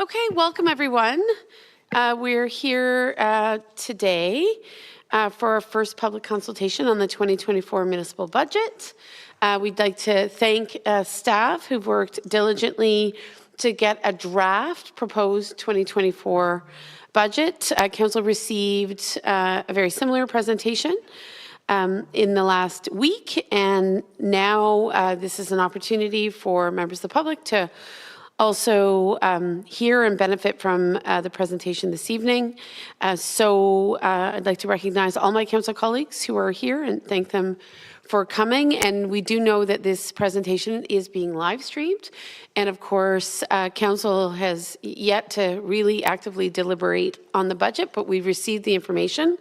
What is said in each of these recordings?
Okay, welcome everyone. We're here today for our first public consultation on the 2024 municipal budget. We'd like to thank staff who've worked diligently to get a draft proposed 2024 budget. Council received a very similar presentation in the last week, and now this is an opportunity for members of the public to also hear and benefit from the presentation this evening. So I'd like to recognize all my council colleagues who are here and thank them for coming. And we do know that this presentation is being live streamed. And of course, council has yet to really actively deliberate on the budget, but we've received the information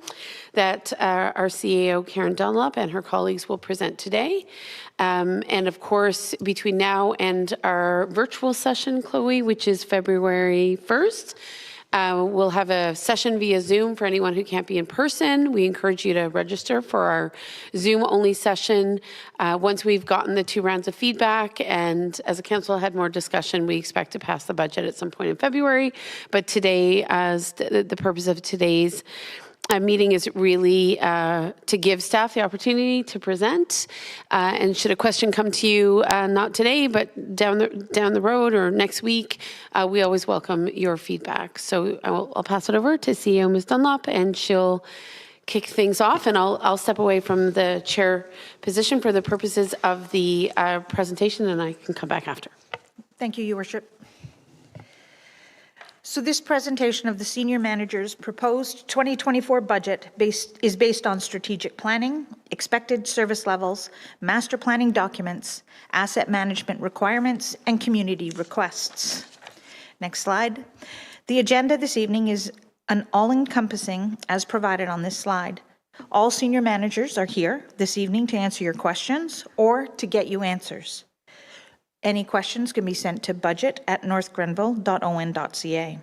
that our CAO, Karen Dunlop, and her colleagues will present today. And of course, between now and our virtual session, Chloe, which is February 1st, we'll have a session via Zoom for anyone who can't be in person. We encourage you to register for our Zoom-only session. Once we've gotten the 2 rounds of feedback and as a council had more discussion, we expect to pass the budget at some point in February. But today, as the purpose of today's meeting is really to give staff the opportunity to present. And should a question come to you, not today, but down the road or next week, we always welcome your feedback. So I'll pass it over to CEO Ms. Dunlop, and she'll kick things off. And I'll step away from the chair position for the purposes of the presentation, and I can come back after. Thank you, Your Worship. So this presentation of the Senior Manager's proposed 2024 budget is based on strategic planning, expected service levels, master planning documents, asset management requirements, and community requests. Next slide. The agenda this evening is an all-encompassing as provided on this slide. All senior managers are here this evening to answer your questions or to get you answers. Any questions can be sent to budget@northgrenville.on.ca.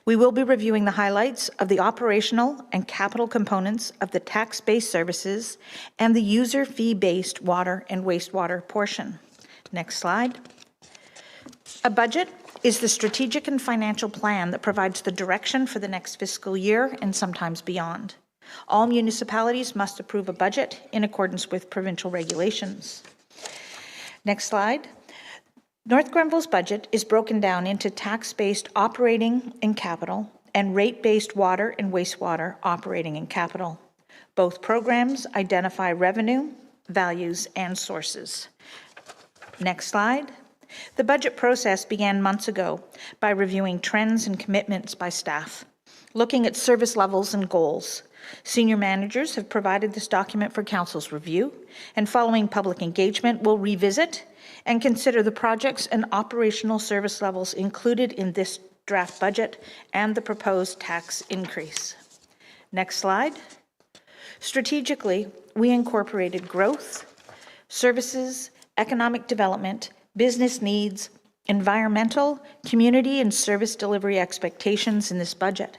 We will be reviewing the highlights of the operational and capital components of the tax-based services and the user fee-based water and wastewater portion. Next slide. A budget is the strategic and financial plan that provides the direction for the next fiscal year and sometimes beyond. All municipalities must approve a budget in accordance with provincial regulations. Next slide. North Grenville's budget is broken down into tax-based operating and capital and rate-based water and wastewater operating and capital. Both programs identify revenue, values, and sources. Next slide. The budget process began months ago by reviewing trends and commitments by staff, looking at service levels and goals. Senior managers have provided this document for council's review, and following public engagement, we'll revisit and consider the projects and operational service levels included in this draft budget and the proposed tax increase. Next slide. Strategically, we incorporated growth, services, economic development, business needs, environmental, community, and service delivery expectations in this budget.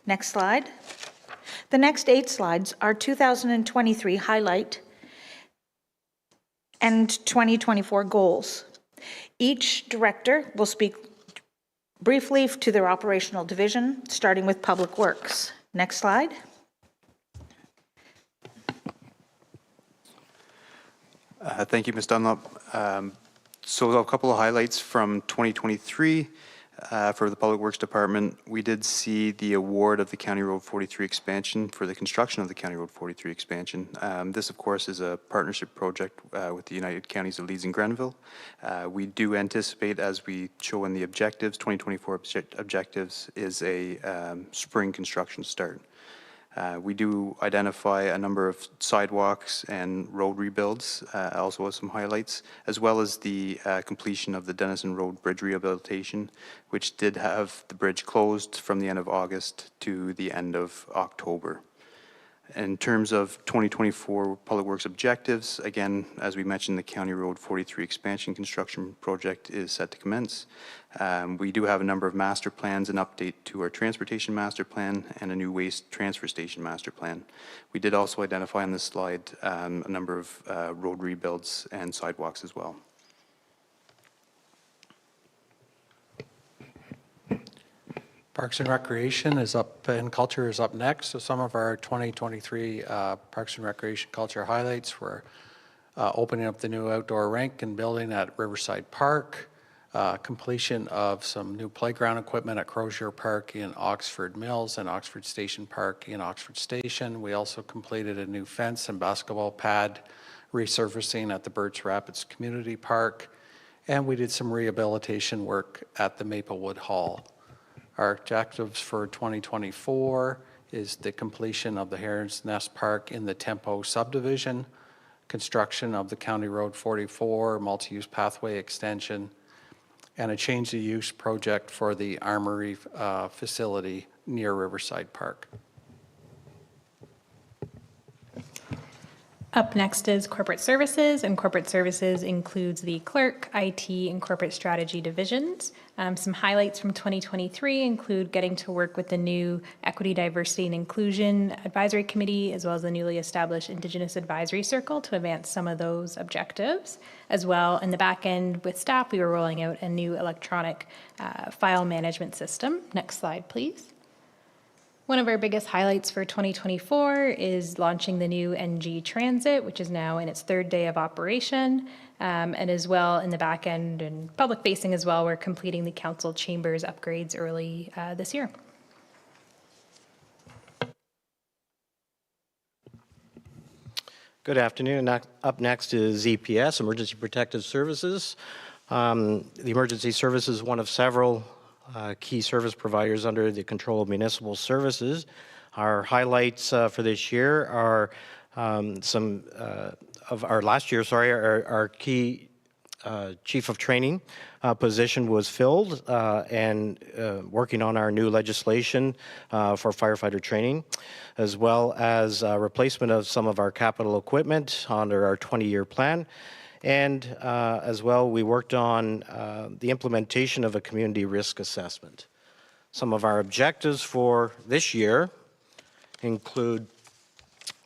Next slide. The next 8 slides are 2023 highlight and 2024 goals. Each director will speak briefly to their operational division, starting with Public Works. Next slide. Thank you, Ms. Dunlop. So a couple of highlights from 2023. For the Public Works Department, we did see the award of the County Road 43 expansion for the construction of the County Road 43 expansion. This, of course, is a partnership project with the United Counties of Leeds and Grenville. We do anticipate, as we show in the objectives, 2024 objectives, is a spring construction start. We do identify a number of sidewalks and road rebuilds, also with some highlights, as well as the completion of the Denison Road Bridge rehabilitation, which did have the bridge closed from the end of August to the end of October. In terms of 2024 Public Works objectives, again, as we mentioned, the County Road 43 expansion construction project is set to commence. We do have a number of master plans, an update to our transportation master plan, and a new waste transfer station master plan. We did also identify on this slide a number of road rebuilds and sidewalks as well. Parks and Recreation is up, and Culture is up next. So some of our 2023 Parks and Recreation Culture highlights were opening up the new outdoor rink and building at Riverside Park, completion of some new playground equipment at Crozier Park in Oxford Mills and Oxford Station Park in Oxford Station. We also completed a new fence and basketball pad resurfacing at the Birch Rapids Community Park, and we did some rehabilitation work at the Maplewood Hall. Our objectives for 2024 is the completion of the Heron's Nest Park in the Tempo subdivision, construction of the County Road 44 multi-use pathway extension, and a change of use project for the Armory facility near Riverside Park. Up next is Corporate Services, and Corporate Services includes the Clerk, IT, and Corporate Strategy divisions. Some highlights from 2023 include getting to work with the new Equity, Diversity, and Inclusion Advisory Committee, as well as the newly established Indigenous Advisory Circle to advance some of those objectives. As well, in the back end with staff, we were rolling out a new electronic file management system. Next slide, please. One of our biggest highlights for 2024 is launching the new NG Transit, which is now in its third day of operation. And as well in the back end and public facing as well, we're completing the council chambers upgrades early this year. Good afternoon. Up next is EPS, Emergency Protective Services. The emergency service is one of several key service providers under the control of municipal services. Our highlights for this year are some of our last year, our key chief of training position was filled and working on our new legislation for firefighter training, as well as replacement of some of our capital equipment under our 20-year plan. And as well, we worked on the implementation of a community risk assessment. Some of our objectives for this year include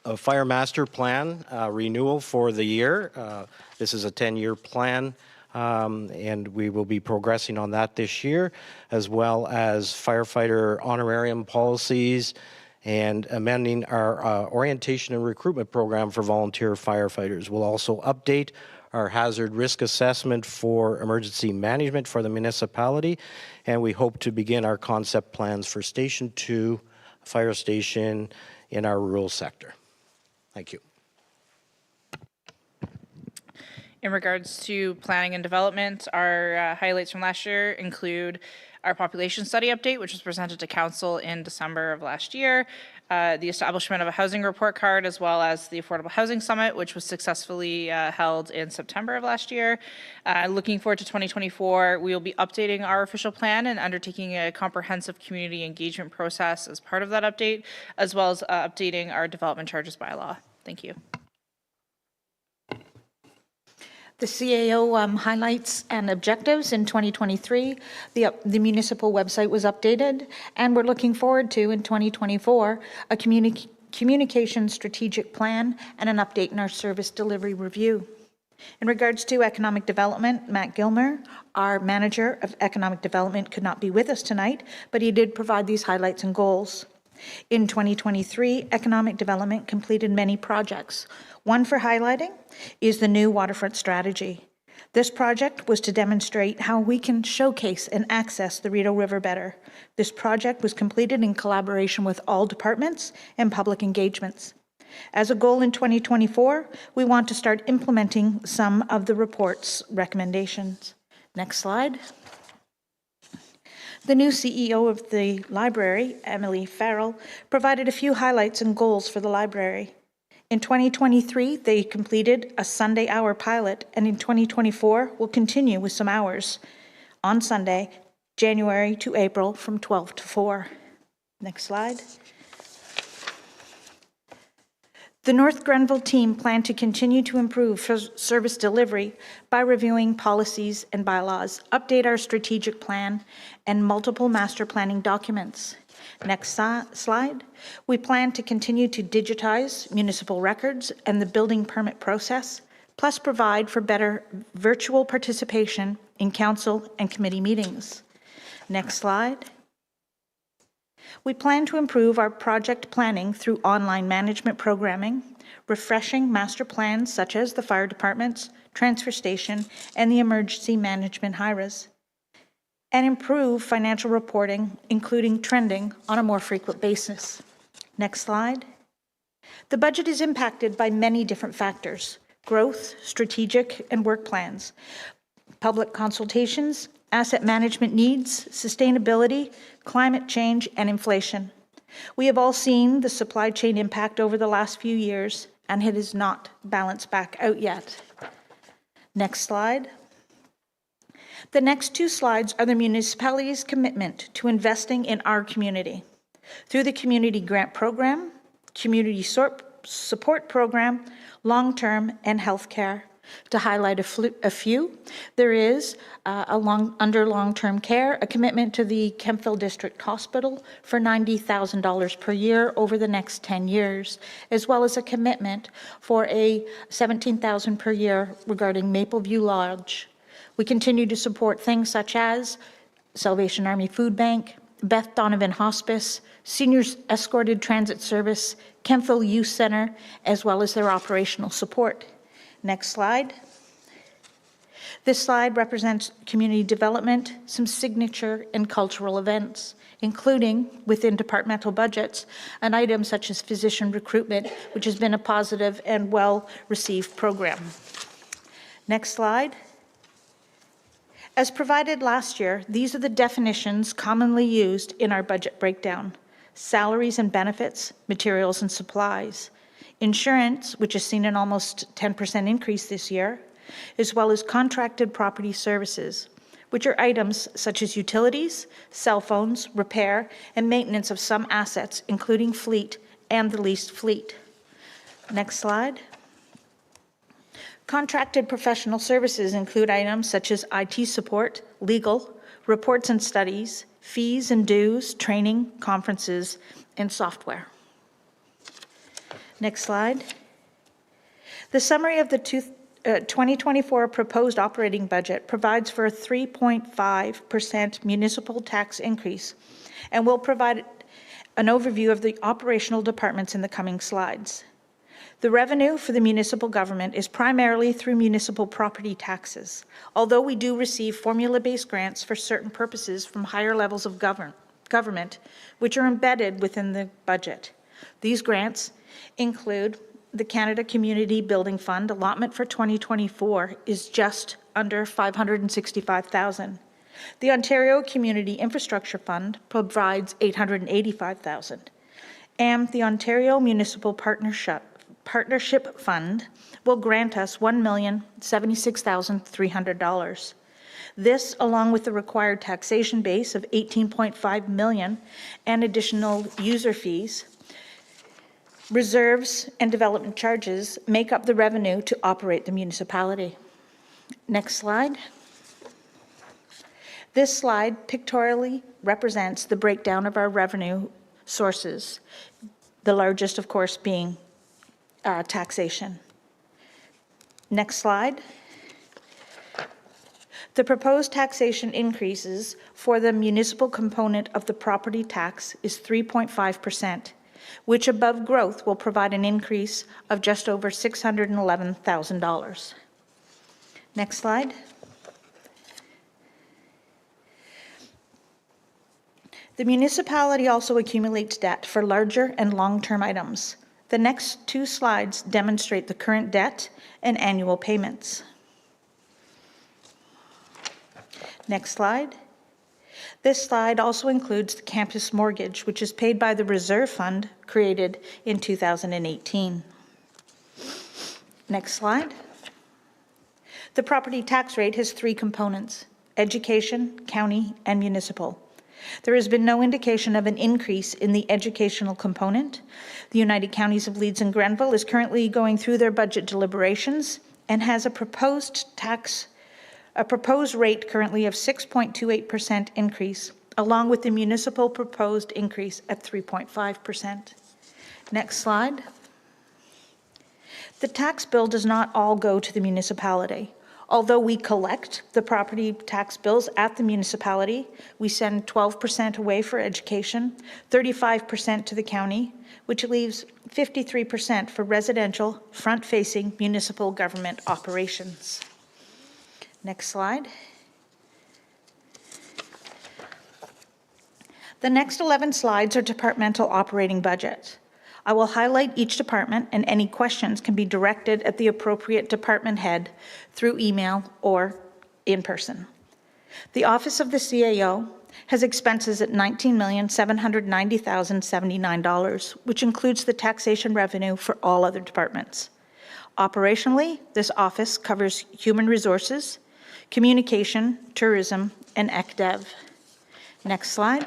a fire master plan renewal for the year. This is a 10-year plan, and we will be progressing on that this year, as well as firefighter honorarium policies and amending our orientation and recruitment program for volunteer firefighters. We'll also update our hazard risk assessment for emergency management for the municipality, and we hope to begin our concept plans for Station 2 fire station in our rural sector. Thank you. In regards to planning and development, our highlights from last year include our population study update, which was presented to council in December of last year, the establishment of a housing report card, as well as the Affordable Housing Summit, which was successfully held in September of last year. Looking forward to 2024, we will be updating our official plan and undertaking a comprehensive community engagement process as part of that update, as well as updating our development charges bylaw. Thank you. The CAO highlights and objectives in 2023. The municipal website was updated, and we're looking forward to, in 2024, a communication strategic plan and an update in our service delivery review. In regards to economic development, Matt Gilmer, our manager of economic development, could not be with us tonight, but he did provide these highlights and goals. In 2023, economic development completed many projects. One for highlighting is the new waterfront strategy. This project was to demonstrate how we can showcase and access the Rideau River better. This project was completed in collaboration with all departments and public engagements. As a goal in 2024, we want to start implementing some of the report's recommendations. Next slide. The new CEO of the library, Emily Farrell, provided a few highlights and goals for the library. In 2023, they completed a Sunday hour pilot, and in 2024, will continue with some hours on Sunday, January to April, from 12 to 4. Next slide. The North Grenville team plan to continue to improve service delivery by reviewing policies and bylaws, update our strategic plan, and multiple master planning documents. Next slide. We plan to continue to digitize municipal records and the building permit process, plus provide for better virtual participation in council and committee meetings. Next slide. We plan to improve our project planning through online management programming, refreshing master plans such as the fire department's, transfer station, and the emergency management HIRAs, and improve financial reporting, including trending on a more frequent basis. Next slide. The budget is impacted by many different factors: growth, strategic and work plans, public consultations, asset management needs, sustainability, climate change, and inflation. We have all seen the supply chain impact over the last few years, and it is not balanced back out yet. Next slide. The next two slides are the municipality's commitment to investing in our community through the Community Grant Program, Community Support Program, long-term, and healthcare. To highlight a few, there is under long-term care, a commitment to the Kemptville District Hospital for $90,000 per year over the next 10 years, as well as a commitment for a $17,000 per year regarding Mapleview Lodge. We continue to support things such as Salvation Army Food Bank, Beth Donovan Hospice, Seniors Escorted Transit Service, Kemptville Youth Center, as well as their operational support. Next slide. This slide represents community development, some signature and cultural events, including within departmental budgets, an item such as physician recruitment, which has been a positive and well-received program. Next slide. As provided last year, these are the definitions commonly used in our budget breakdown: salaries and benefits, materials and supplies, insurance, which has seen an almost 10% increase this year, as well as contracted property services, which are items such as utilities, cell phones, repair, and maintenance of some assets, including fleet and the leased fleet. Next slide. Contracted professional services include items such as IT support, legal, reports and studies, fees and dues, training, conferences, and software. Next slide. The summary of the 2024 proposed operating budget provides for a 3.5% municipal tax increase and will provide an overview of the operational departments in the coming slides. The revenue for the municipal government is primarily through municipal property taxes, although we do receive formula-based grants for certain purposes from higher levels of government, which are embedded within the budget. These grants include the Canada Community Building Fund. Allotment for 2024 is just under $565,000. The Ontario Community Infrastructure Fund provides $885,000. And the Ontario Municipal Partnership Fund will grant us $1,076,300. This, along with the required taxation base of $18.5 million and additional user fees, reserves, and development charges, make up the revenue to operate the municipality. Next slide. This slide pictorially represents the breakdown of our revenue sources, the largest, of course, being taxation. Next slide. The proposed taxation increases for the municipal component of the property tax is 3.5%, which above growth will provide an increase of just over $611,000. Next slide. The municipality also accumulates debt for larger and long-term items. The next two slides demonstrate the current debt and annual payments. Next slide. This slide also includes the campus mortgage, which is paid by the reserve fund created in 2018. Next slide. The property tax rate has three components: education, county, and municipal. There has been no indication of an increase in the educational component. The United Counties of Leeds and Grenville is currently going through their budget deliberations and has a proposed rate currently of 6.28% increase, along with the municipal proposed increase at 3.5%. Next slide. The tax bill does not all go to the municipality. Although we collect the property tax bills at the municipality, we send 12% away for education, 35% to the county, which leaves 53% for residential, front-facing municipal government operations. Next slide. The next 11 slides are departmental operating budget. I will highlight each department, and any questions can be directed at the appropriate department head through email or in person. The Office of the CAO has expenses at $19,790,079, which includes the taxation revenue for all other departments. Operationally, this office covers human resources, communication, tourism, and ECDEV. Next slide.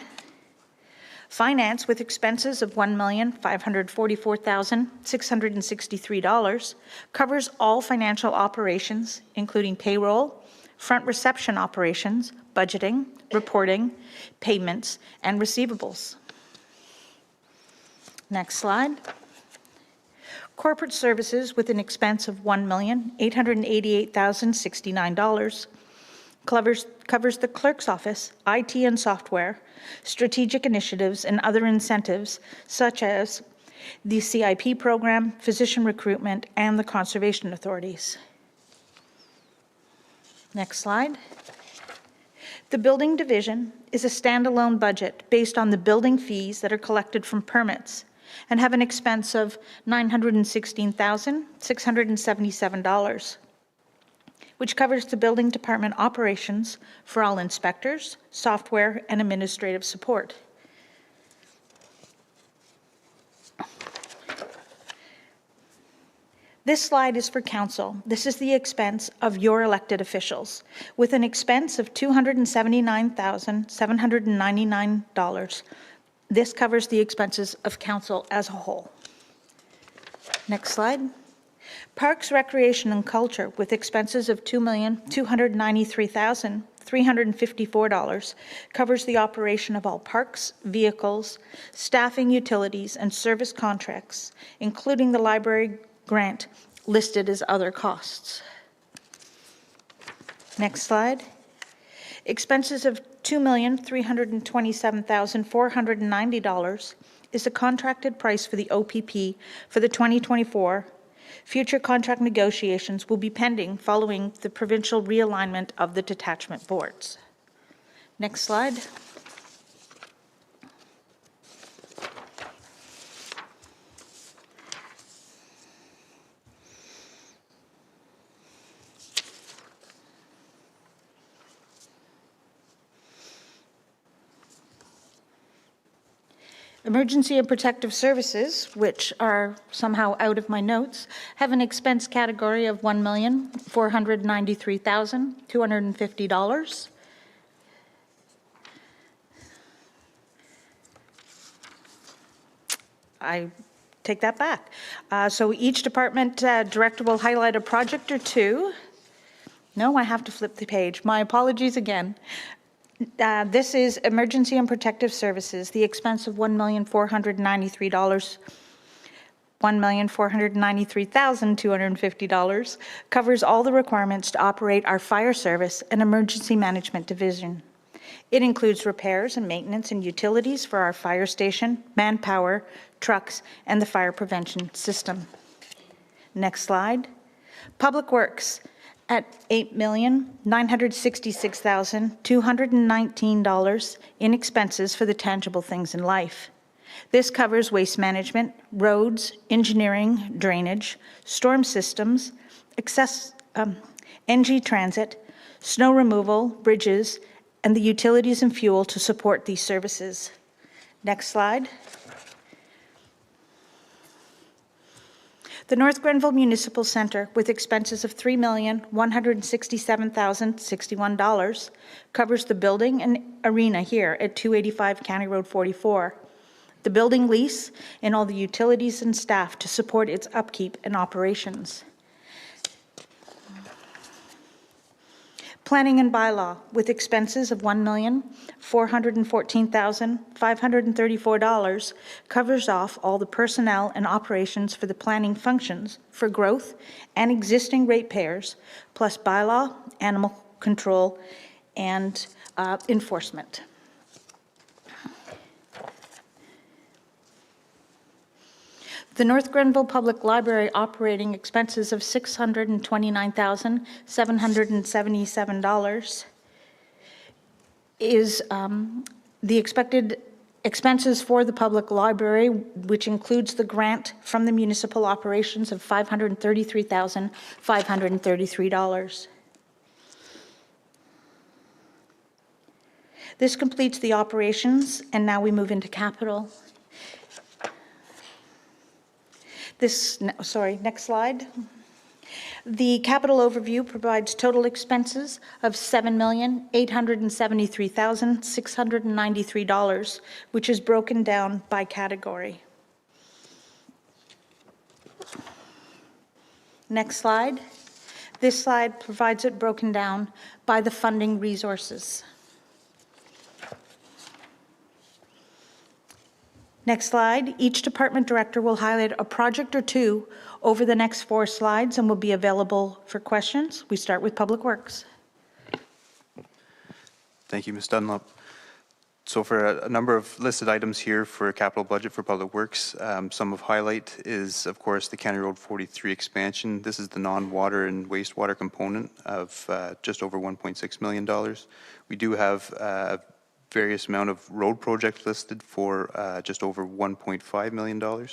Finance, with expenses of $1,544,663, covers all financial operations, including payroll, front reception operations, budgeting, reporting, payments, and receivables. Next slide. Corporate services, with an expense of $1,888,069, covers the clerk's office, IT and software, strategic initiatives, and other incentives such as the CIP program, physician recruitment, and the conservation authorities. Next slide. The building division is a standalone budget based on the building fees that are collected from permits and have an expense of $916,677. which covers the building department operations for all inspectors, software, and administrative support. This slide is for council. This is the expense of your elected officials, with an expense of $279,799. This covers the expenses of council as a whole. Next slide. Parks, Recreation, and Culture, with expenses of $2,293,354, covers the operation of all parks, vehicles, staffing, utilities, and service contracts, including the library grant listed as other costs. Next slide. Expenses of $2,327,490 is the contracted price for the OPP for the 2024. Future contract negotiations will be pending following the provincial realignment of the detachment boards. Next slide. Emergency and Protective Services, which are somehow out of my notes, have an expense category of $1,493,250. I take that back. So each department director will highlight a project or two. No, I have to flip the page. My apologies again. This is Emergency and Protective Services. The expense of $1,493,250 covers all the requirements to operate our fire service and emergency management division. It includes repairs and maintenance and utilities for our fire station, manpower, trucks, and the fire prevention system. Next slide. Public Works at $8,966,219 in expenses for the tangible things in life. This covers waste management, roads, engineering, drainage, storm systems, NG Transit, snow removal, bridges, and the utilities and fuel to support these services. Next slide. The North Grenville Municipal Centre, with expenses of $3,167,061, covers the building and arena here at 285 County Road 44, the building lease, and all the utilities and staff to support its upkeep and operations. Planning and bylaw with expenses of $1,414,534 covers off all the personnel and operations for the planning functions for growth and existing ratepayers, plus bylaw, animal control, and enforcement. The North Grenville Public Library operating expenses of $629,777 is the expected expenses for the public library, which includes the grant from the municipal operations of $533,533. This completes the operations, and now we move into capital. Next slide. The capital overview provides total expenses of $7,873,693, which is broken down by category. Next slide. This slide provides it broken down by the funding resources. Next slide. Each department director will highlight a project or two over the next 4 slides and will be available for questions. We start with Public Works. Thank you, Ms. Dunlop. So for a number of listed items here for capital budget for Public Works, some of highlight is, of course, the County Road 43 expansion. This is the non-water and wastewater component of just over $1.6 million. We do have various amount of road projects listed for just over $1.5 million,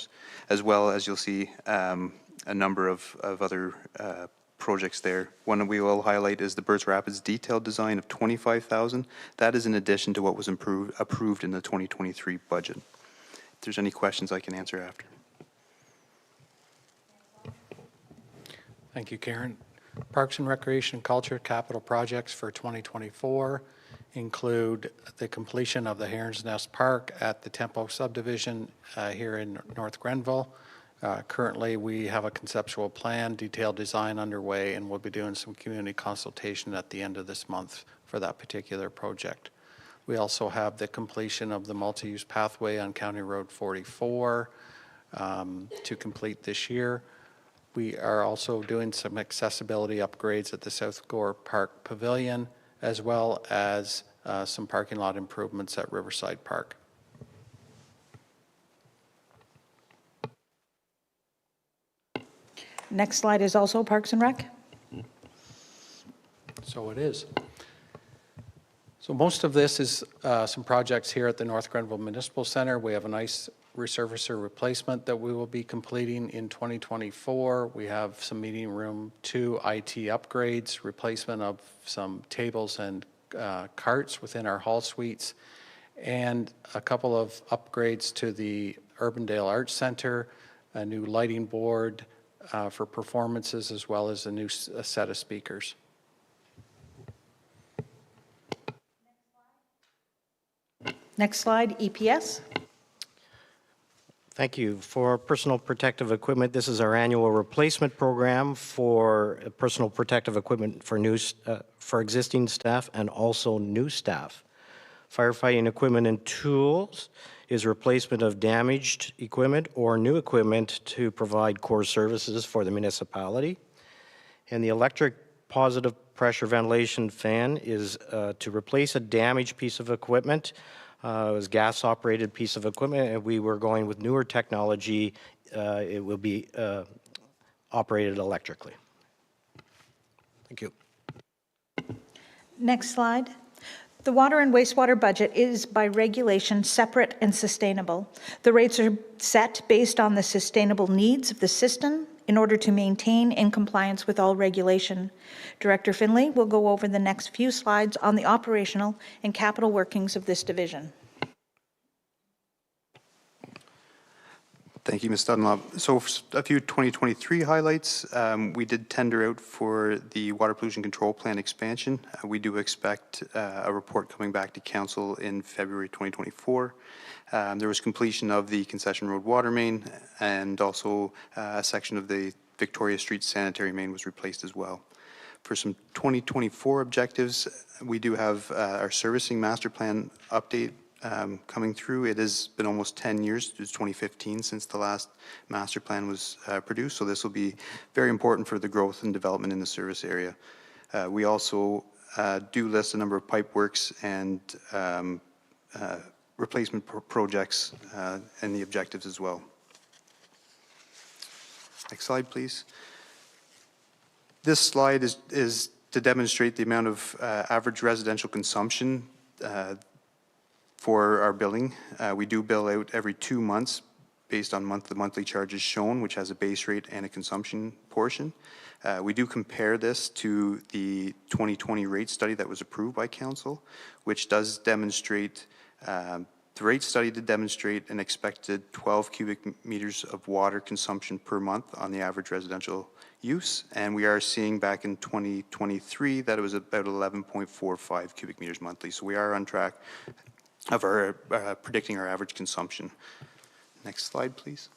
as well as you'll see a number of other projects there. One that we will highlight is the Burts Rapids detailed design of $25,000. That is in addition to what was approved in the 2023 budget. If there's any questions, I can answer after. Thank you, Karen. Parks and Recreation and Culture capital projects for 2024 include the completion of the Heron's Nest Park at the Tempo subdivision here in North Grenville. Currently, we have a conceptual plan, detailed design underway, and we'll be doing some community consultation at the end of this month for that particular project. We also have the completion of the multi-use pathway on County Road 44 to complete this year. We are also doing some accessibility upgrades at the South Gore Park Pavilion, as well as some parking lot improvements at Riverside Park. Next slide is also Parks and Rec. So it is. So most of this is some projects here at the North Grenville Municipal Center. We have a nice resurfacer replacement that we will be completing in 2024. We have some meeting room 2 IT upgrades, replacement of some tables and carts within our hall suites, and a couple of upgrades to the Urbandale Arts Center, a new lighting board for performances, as well as a new set of speakers. Next slide, EPS. Thank you. For personal protective equipment, this is our annual replacement program for personal protective equipment for existing staff and also new staff. Firefighting equipment and tools is replacement of damaged equipment or new equipment to provide core services for the municipality. And the electric positive pressure ventilation fan is to replace a damaged piece of equipment. It was a gas-operated piece of equipment, and we were going with newer technology. It will be operated electrically. Thank you. Next slide. The water and wastewater budget is by regulation separate and sustainable. The rates are set based on the sustainable needs of the system in order to maintain in compliance with all regulation. Director Finlay will go over the next few slides on the operational and capital workings of this division. Thank you, Ms. Dunlop. So a few 2023 highlights. We did tender out for the water pollution control plan expansion. We do expect a report coming back to council in February 2024. There was completion of the Concession Road water main, and also a section of the Victoria Street sanitary main was replaced as well. For some 2024 objectives, we do have our servicing master plan update coming through. It has been almost 10 years, it's 2015 since the last master plan was produced, so this will be very important for the growth and development in the service area. We also do list a number of pipe works and replacement projects and the objectives as well. Next slide, please. This slide is to demonstrate the amount of average residential consumption for our billing. We do bill out every 2 months based on the monthly charges shown, which has a base rate and a consumption portion. We do compare this to the 2020 rate study that was approved by Council, which does demonstrate, the rate study did demonstrate an expected 12 cubic meters of water consumption per month on the average residential use, and we are seeing back in 2023 that it was about 11.45 cubic meters monthly. So we are on track of our predicting our average consumption. Next slide, please.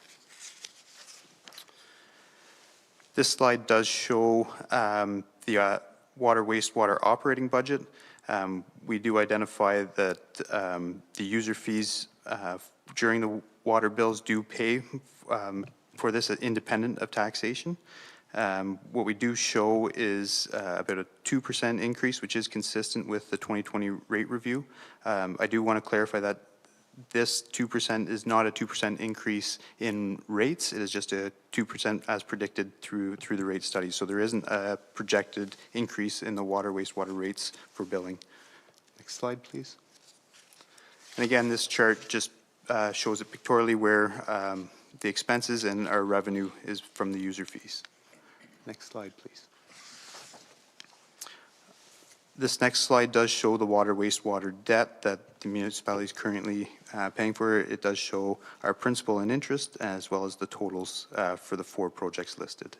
This slide does show the water wastewater operating budget. We do identify that the user fees during the water bills do pay for this independent of taxation. What we do show is about a 2% increase, which is consistent with the 2020 rate review. I do want to clarify that this 2% is not a 2% increase in rates. It is just a 2% as predicted through the rate study. So there isn't a projected increase in the water wastewater rates for billing. Next slide, please. And again, this chart just shows it pictorially where the expenses and our revenue is from the user fees. Next slide, please. This next slide does show the water wastewater debt that the municipality is currently paying for. It does show our principal and interest as well as the totals for the 4 projects listed.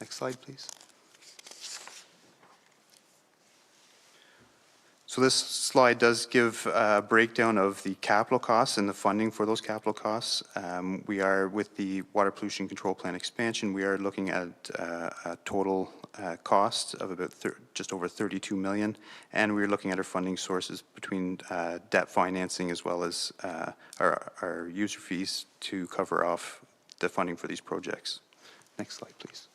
Next slide, please. So this slide does give a breakdown of the capital costs and the funding for those capital costs. We are, with the water pollution control plan expansion, we are looking at a total cost of about just over 32 million, and we're looking at our funding sources between debt financing as well as our user fees to cover off the funding for these projects. Next slide, please.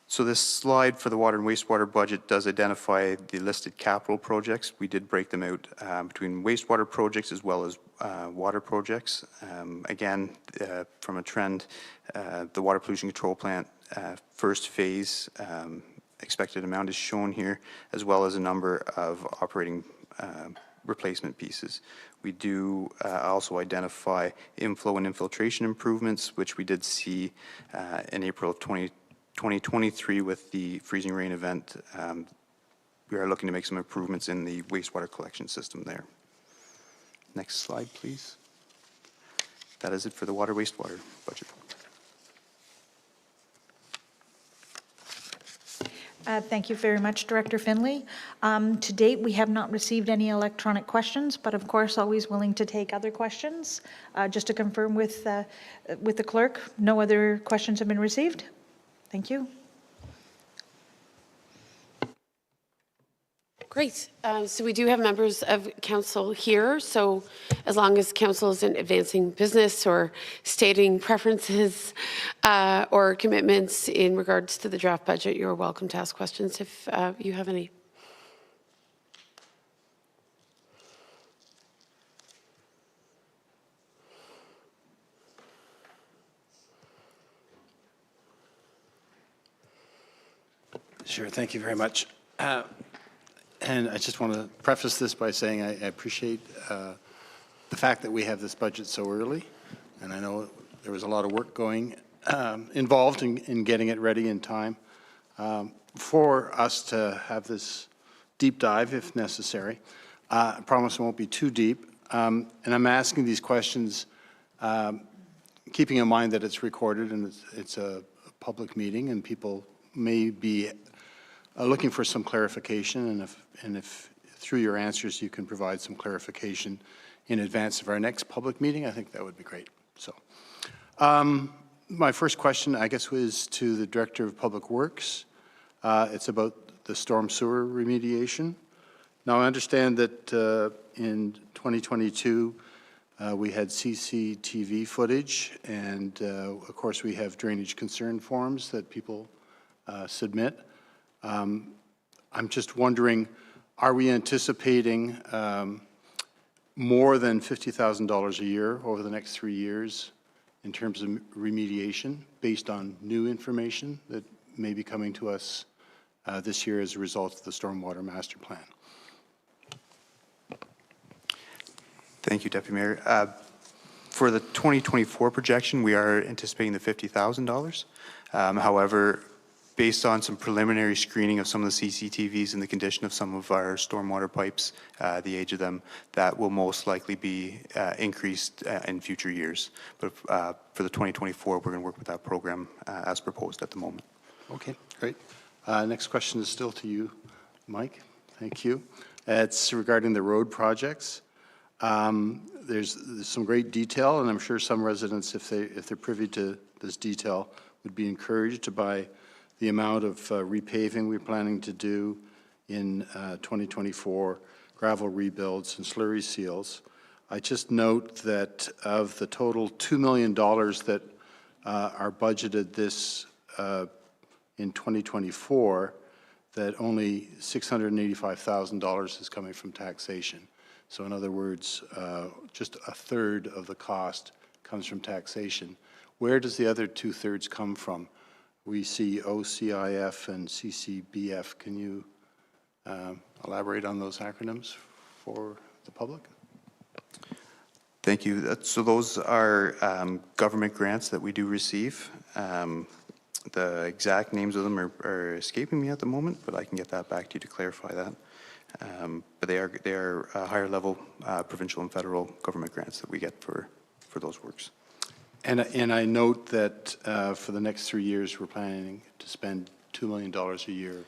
So this slide for the water and wastewater budget does identify the listed capital projects. We did break them out between wastewater projects as well as water projects. Again, from a trend, the water pollution control plant first phase expected amount is shown here, as well as a number of operating replacement pieces. We do also identify inflow and infiltration improvements, which we did see in April of 2023 with the freezing rain event. We are looking to make some improvements in the wastewater collection system there. Next slide, please. That is it for the water wastewater budget. Thank you very much, Director Finley. To date, we have not received any electronic questions, but of course, always willing to take other questions. Just to confirm with the clerk, no other questions have been received? Thank you. Great. So we do have members of council here. So as long as council isn't advancing business or stating preferences or commitments in regards to the draft budget, you're welcome to ask questions if you have any. Sure, thank you very much. And I just want to preface this by saying I appreciate the fact that we have this budget so early, and I know there was a lot of work involved in getting it ready in time for us to have this deep dive if necessary. I promise it won't be too deep, and I'm asking these questions keeping in mind that it's recorded and it's a public meeting and people may be looking for some clarification, and if through your answers you can provide some clarification in advance of our next public meeting, I think that would be great. So My first question, I guess, was to the Director of Public Works. It's about the storm sewer remediation. Now, I understand that in 2022, we had CCTV footage, and of course, we have drainage concern forms that people submit. I'm just wondering, are we anticipating more than $50,000 a year over the next 3 years in terms of remediation based on new information that may be coming to us this year as a result of the Stormwater Master Plan? Thank you, Deputy Mayor. For the 2024 projection, we are anticipating the $50,000. However, based on some preliminary screening of some of the CCTVs and the condition of some of our stormwater pipes, the age of them, that will most likely be increased in future years. But for the 2024, we're going to work with that program as proposed at the moment. Okay, great. Next question is still to you, Mike. Thank you. It's regarding the road projects. There's some great detail, and I'm sure some residents, if they're privy to this detail, would be encouraged by the amount of repaving we're planning to do in 2024, gravel rebuilds and slurry seals. I just note that of the total $2 million that are budgeted this in 2024, that only $685,000 is coming from taxation. So in other words, just a third of the cost comes from taxation. Where does the other 2/3 come from? We see OCIF and CCBF. Can you elaborate on those acronyms for the public? Thank you. So those are government grants that we do receive. The exact names of them are escaping me at the moment, but I can get that back to you to clarify that. But they are higher level provincial and federal government grants that we get for those works. And I note that for the next 3 years, we're planning to spend $2 million a year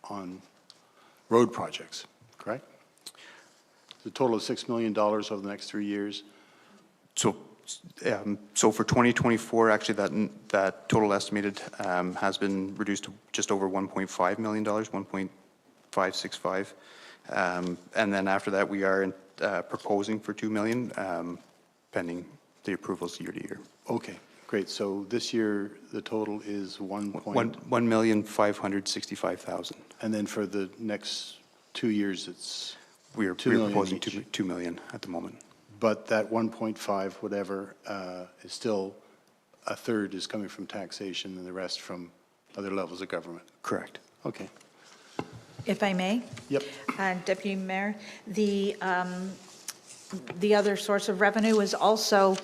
on road projects, correct? The total of $6 million over the next 3 years. So for 2024, actually, that total estimated has been reduced to just over $1.5 million, 1.565. And then after that, we are proposing for $2 million, pending the approvals year to year. Okay, great. So this year, the total is $1,565,000. And then for the next 2 years, it's we're proposing $2 million at the moment. But that 1.5, whatever, is still a third is coming from taxation and the rest from other levels of government. Correct. Okay. If I may? Yep. Deputy Mayor, the other source of revenue is also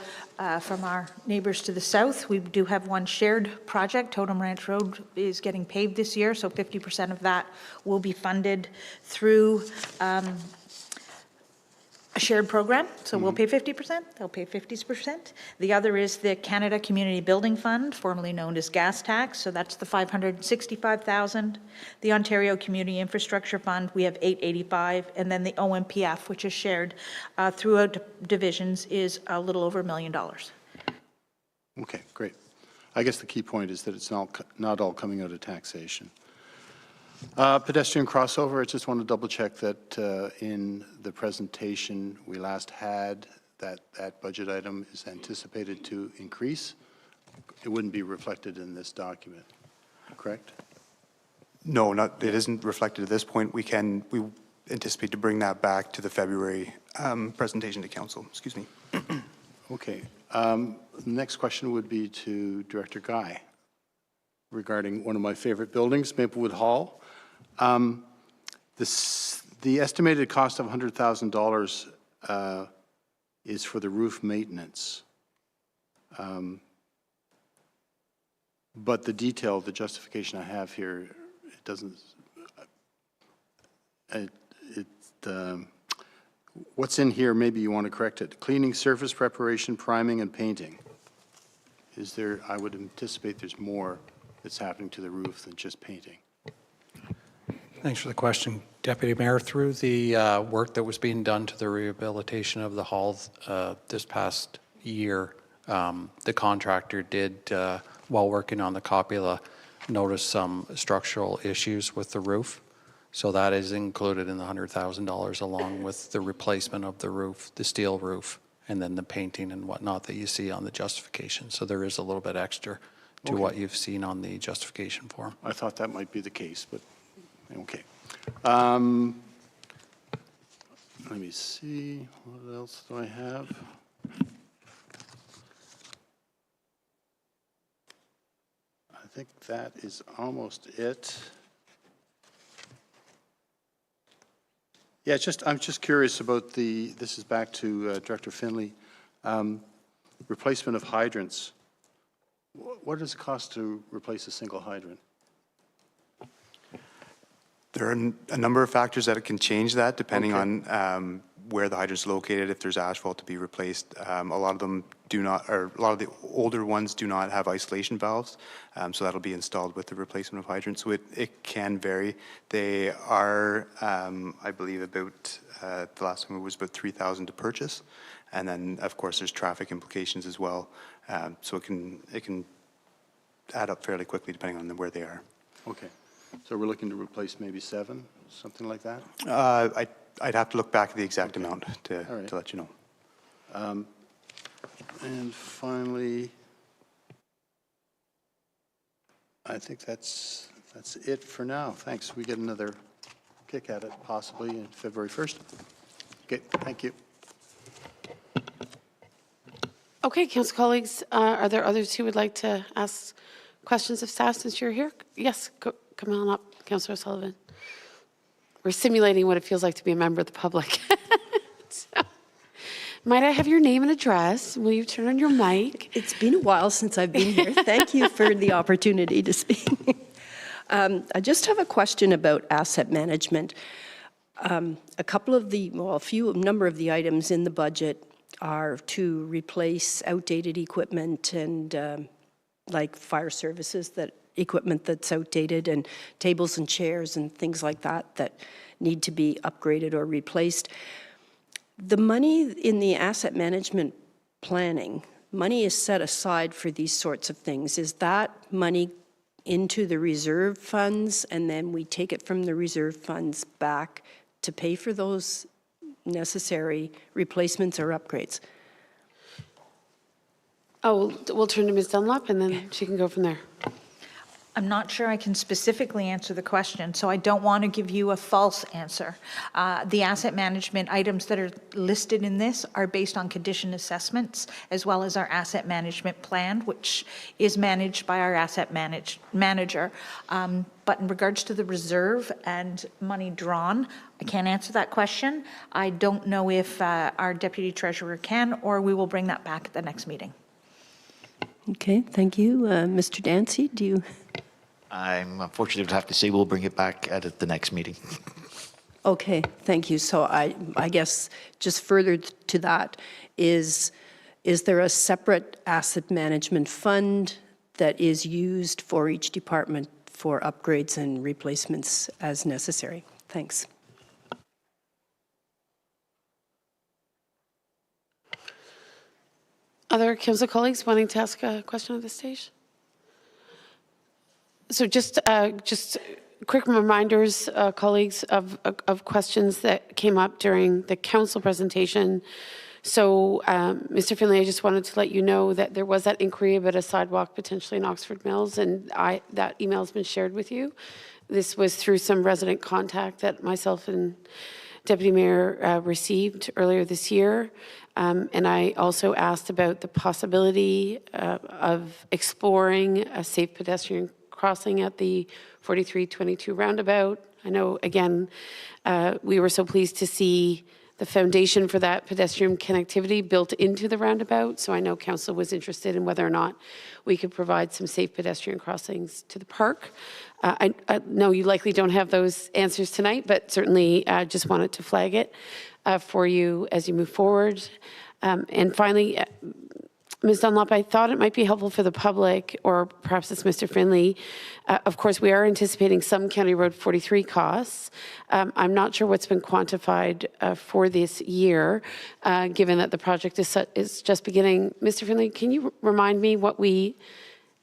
from our neighbors to the south. We do have one shared project. Totem Ranch Road is getting paved this year, so 50% of that will be funded through a shared program. So we'll pay 50%, they'll pay 50%. The other is the Canada Community Building Fund, formerly known as gas tax. So that's the $565,000. The Ontario Community Infrastructure Fund, we have $885,000. And then the OMPF, which is shared throughout divisions, is a little over $1 million. Okay, great. I guess the key point is that it's not all coming out of taxation. Pedestrian crossover, I just want to double check that in the presentation we last had, that budget item is anticipated to increase. It wouldn't be reflected in this document, correct? No, it isn't reflected at this point. We anticipate to bring that back to the February presentation to council. Excuse me. Okay. The next question would be to Director Guy regarding one of my favorite buildings, Maplewood Hall. The estimated cost of $100,000 is for the roof maintenance. But the detail, the justification I have here, it doesn't, what's in here, maybe you want to correct it. Cleaning, surface preparation, priming, and painting. Is there, I would anticipate there's more that's happening to the roof than just painting. Thanks for the question, Deputy Mayor. Through the work that was being done to the rehabilitation of the hall this past year, The contractor did, while working on the copula, notice some structural issues with the roof. So that is included in the $100,000 along with the replacement of the roof, the steel roof, and then the painting and whatnot that you see on the justification. So there is a little bit extra to what you've seen on the justification form. I thought that might be the case, but, okay. Let me see, what else do I have? I think that is almost it. Yeah, I'm just curious about this is back to Director Finley, replacement of hydrants. What does it cost to replace a single hydrant? There are a number of factors that can change that depending on where the hydrant's located, if there's asphalt to be replaced. A lot of them do not, or a lot of the older ones do not have isolation valves, so that'll be installed with the replacement of hydrants. So it can vary. They are, I believe, about, the last one was about $3,000 to purchase. And then, of course, there's traffic implications as well. So it can add up fairly quickly depending on where they are. Okay. So we're looking to replace maybe 7, something like that? I'd have to look back at the exact amount to let you know. And finally, I think that's it for now. Thanks. We get another kick at it possibly on February 1st. Okay, thank you. Okay, council colleagues, are there others who would like to ask questions of staff since you're here? Yes, come on up, Councillor O'Sullivan. We're simulating what it feels like to be a member of the public. So, might I have your name and address? Will you turn on your mic? It's been a while since I've been here. Thank you for the opportunity to speak. I just have a question about asset management. A number of the items in the budget are to replace outdated equipment and like fire services, that equipment that's outdated, and tables and chairs and things like that need to be upgraded or replaced. The money in the asset management planning, money is set aside for these sorts of things. Is that money into the reserve funds, and then we take it from the reserve funds back to pay for those necessary replacements or upgrades? Oh, we'll turn to Ms. Dunlop, and then she can go from there. I'm not sure I can specifically answer the question, so I don't want to give you a false answer. The asset management items that are listed in this are based on condition assessments, as well as our asset management plan, which is managed by our asset manager. But in regards to the reserve and money drawn, I can't answer that question. I don't know if our deputy treasurer can, or we will bring that back at the next meeting. Okay, thank you. Mr. Dancy, do you? I'm unfortunate to have to say we'll bring it back at the next meeting. Okay, thank you. So I guess just further to that, is there a separate asset management fund that is used for each department for upgrades and replacements as necessary? Thanks. Other council colleagues wanting to ask a question at this stage? So just quick reminders, colleagues, of questions that came up during the council presentation. So, Mr. Finley, I just wanted to let you know that there was that inquiry about a sidewalk potentially in Oxford Mills, and that email has been shared with you. This was through some resident contact that myself and Deputy Mayor received earlier this year. And I also asked about the possibility of exploring a safe pedestrian crossing at the 4322 roundabout. I know, again, we were so pleased to see the foundation for that pedestrian connectivity built into the roundabout. So I know council was interested in whether or not we could provide some safe pedestrian crossings to the park. I know you likely don't have those answers tonight, but certainly just wanted to flag it for you as you move forward. And finally, Ms. Dunlop, I thought it might be helpful for the public, or perhaps it's Mr. Finley. Of course, we are anticipating some County Road 43 costs. I'm not sure what's been quantified for this year, given that the project is just beginning. Mr. Finley, can you remind me what we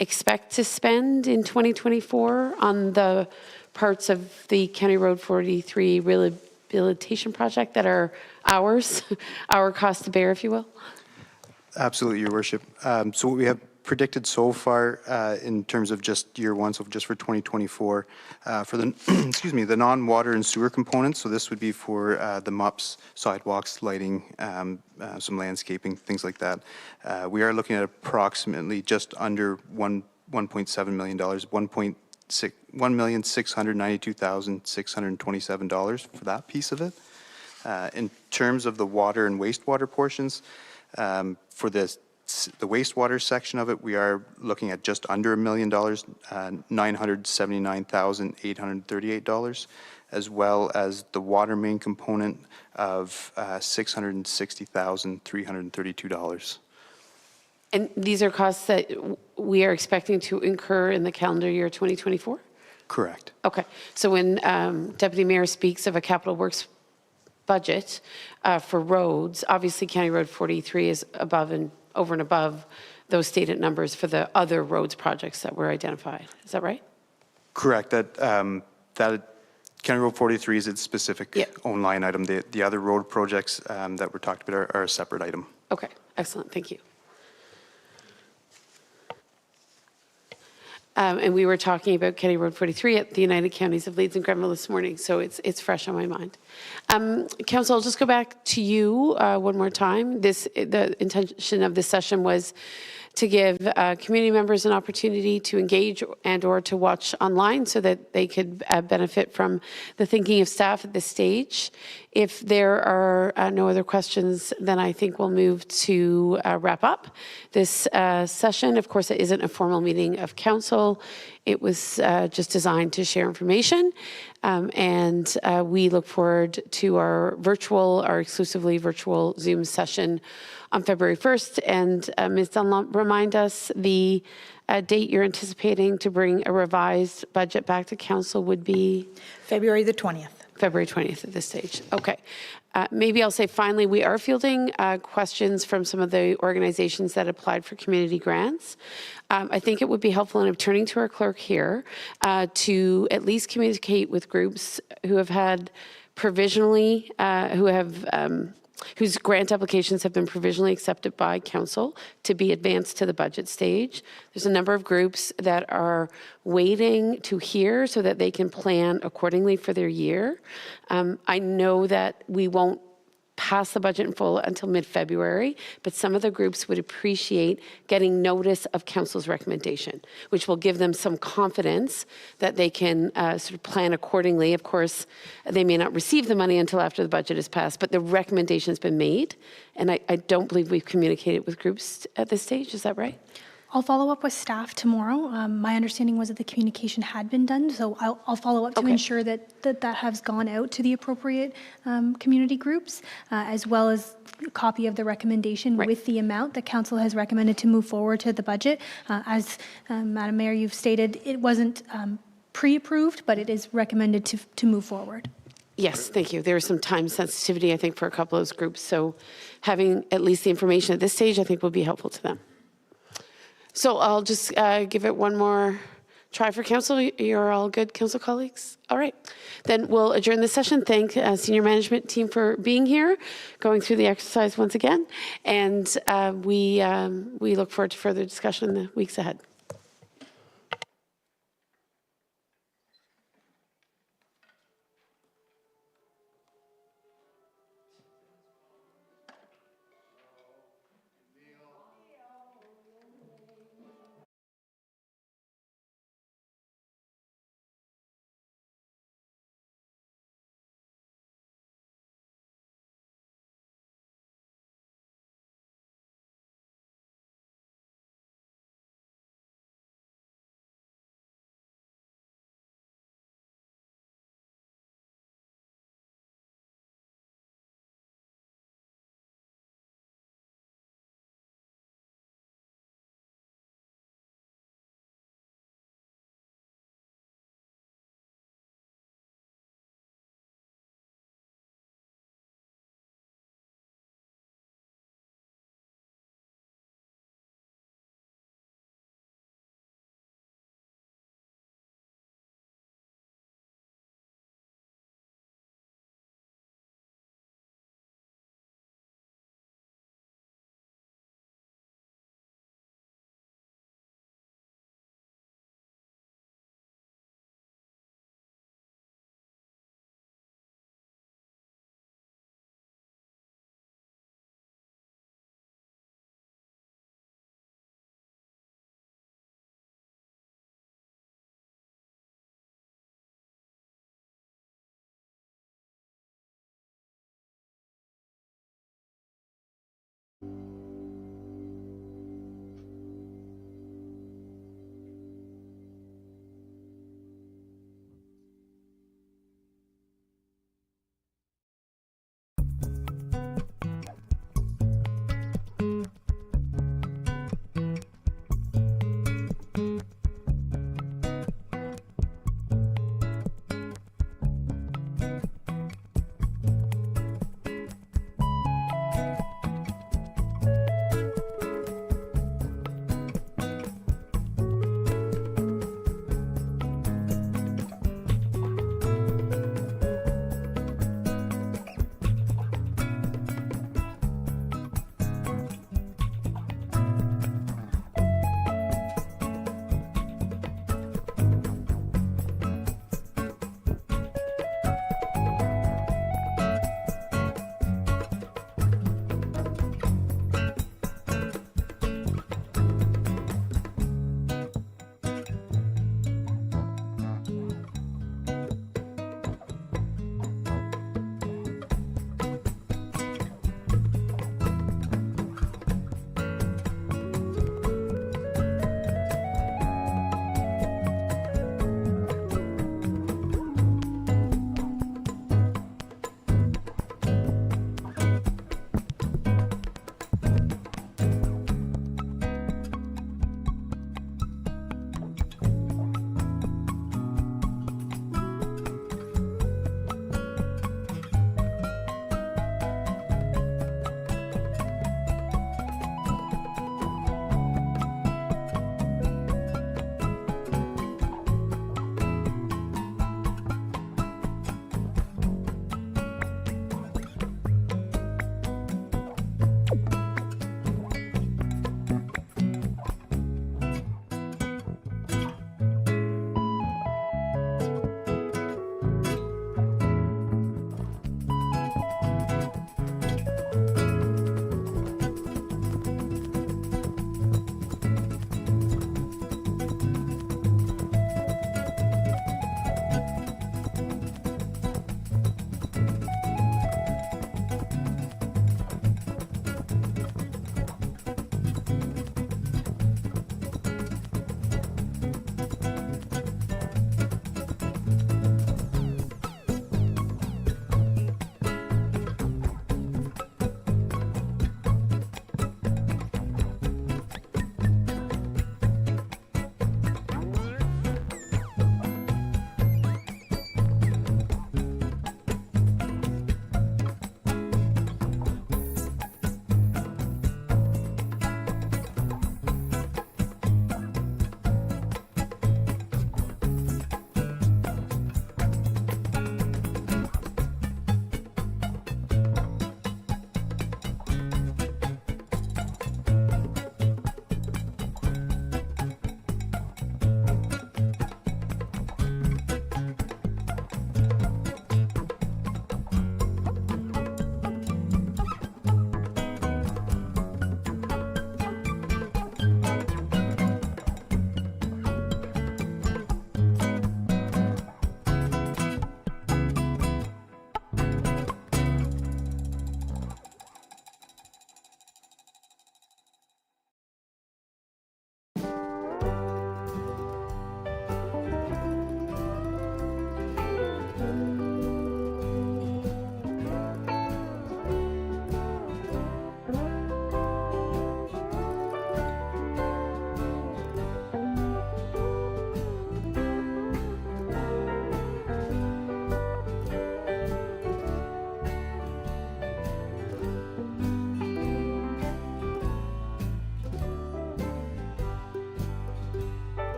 expect to spend in 2024 on the parts of the County Road 43 rehabilitation project that are ours, our cost to bear, if you will? Absolutely, Your Worship. So what we have predicted so far in terms of just year one, so just for 2024, for the, excuse me, the non-water and sewer components, so this would be for the MUPS, sidewalks, lighting, some landscaping, things like that. We are looking at approximately just under $1.7 million, $1,692,627 for that piece of it. In terms of the water and wastewater portions, for the wastewater section of it, we are looking at just under $1 million, $979,838, as well as the water main component of $660,332. And these are costs that we are expecting to incur in the calendar year 2024? Correct. Okay. So when Deputy Mayor speaks of a capital works budget for roads, obviously County Road 43 is above and over and above those stated numbers for the other roads projects that were identified. Is that right? Correct. That County Road 43 is its specific own line item. The other road projects that were talked about are a separate item. Okay. Excellent. Thank you. And we were talking about County Road 43 at the United Counties of Leeds and Grenville this morning, so it's fresh on my mind. Council, I'll just go back to you one more time. The intention of this session was to give community members an opportunity to engage and or to watch online so that they could benefit from the thinking of staff at this stage. If there are no other questions, then I think we'll move to wrap up this session. Of course, it isn't a formal meeting of council. It was just designed to share information. And we look forward to our exclusively virtual Zoom session on February 1st. And Ms. Dunlop, remind us the date you're anticipating to bring a revised budget back to council would be? February the 20th. February 20th at this stage. Okay. Maybe I'll say finally, we are fielding questions from some of the organizations that applied for community grants. I think it would be helpful, and I'm turning to our clerk here, to at least communicate with groups who have had provisionally, whose grant applications have been provisionally accepted by council to be advanced to the budget stage. There's a number of groups that are waiting to hear so that they can plan accordingly for their year. I know that we won't pass the budget in full until mid-February, but some of the groups would appreciate getting notice of council's recommendation, which will give them some confidence that they can sort of plan accordingly. Of course, they may not receive the money until after the budget is passed, but the recommendation has been made, and I don't believe we've communicated with groups at this stage. Is that right? I'll follow up with staff tomorrow. My understanding was that the communication had been done, so I'll follow up to ensure that has gone out to the appropriate community groups, as well as a copy of the recommendation with the amount that council has recommended to move forward to the budget. As Madam Mayor, you've stated, it wasn't pre-approved, but it is recommended to move forward. Yes, thank you. There is some time sensitivity, I think, for a couple of those groups, so having at least the information at this stage, I think, will be helpful to them. So I'll just give it one more try for council. You're all good, council colleagues? All right. Then we'll adjourn this session. Thank senior management team for being here, going through the exercise once again. And we look forward to further discussion in the weeks ahead.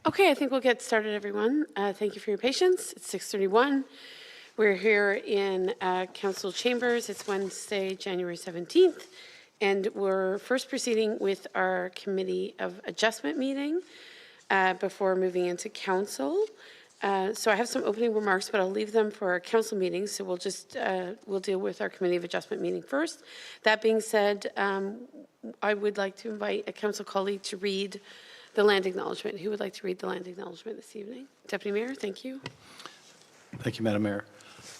Okay, I think we'll get started, everyone. Thank you for your patience. It's 6:31. We're here in council chambers. It's Wednesday, January 17th, and we're first proceeding with our Committee of Adjustment meeting before moving into council. So I have some opening remarks, but I'll leave them for our council meetings. So we'll deal with our Committee of Adjustment meeting first. That being said, I would like to invite a council colleague to read the land acknowledgement. Who would like to read the land acknowledgement this evening? Deputy Mayor, thank you. Thank you, Madam Mayor.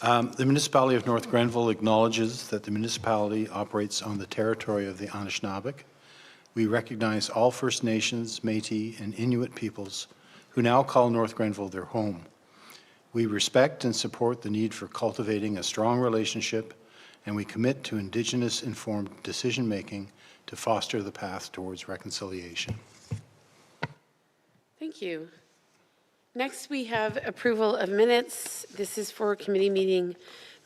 The municipality of North Grenville acknowledges that the municipality operates on the territory of the Anishinaabe. We recognize all First Nations, Métis, and Inuit peoples who now call North Grenville their home. We respect and support the need for cultivating a strong relationship, and we commit to Indigenous-informed decision-making to foster the path towards reconciliation. Thank you. Next, we have approval of minutes. This is for committee meeting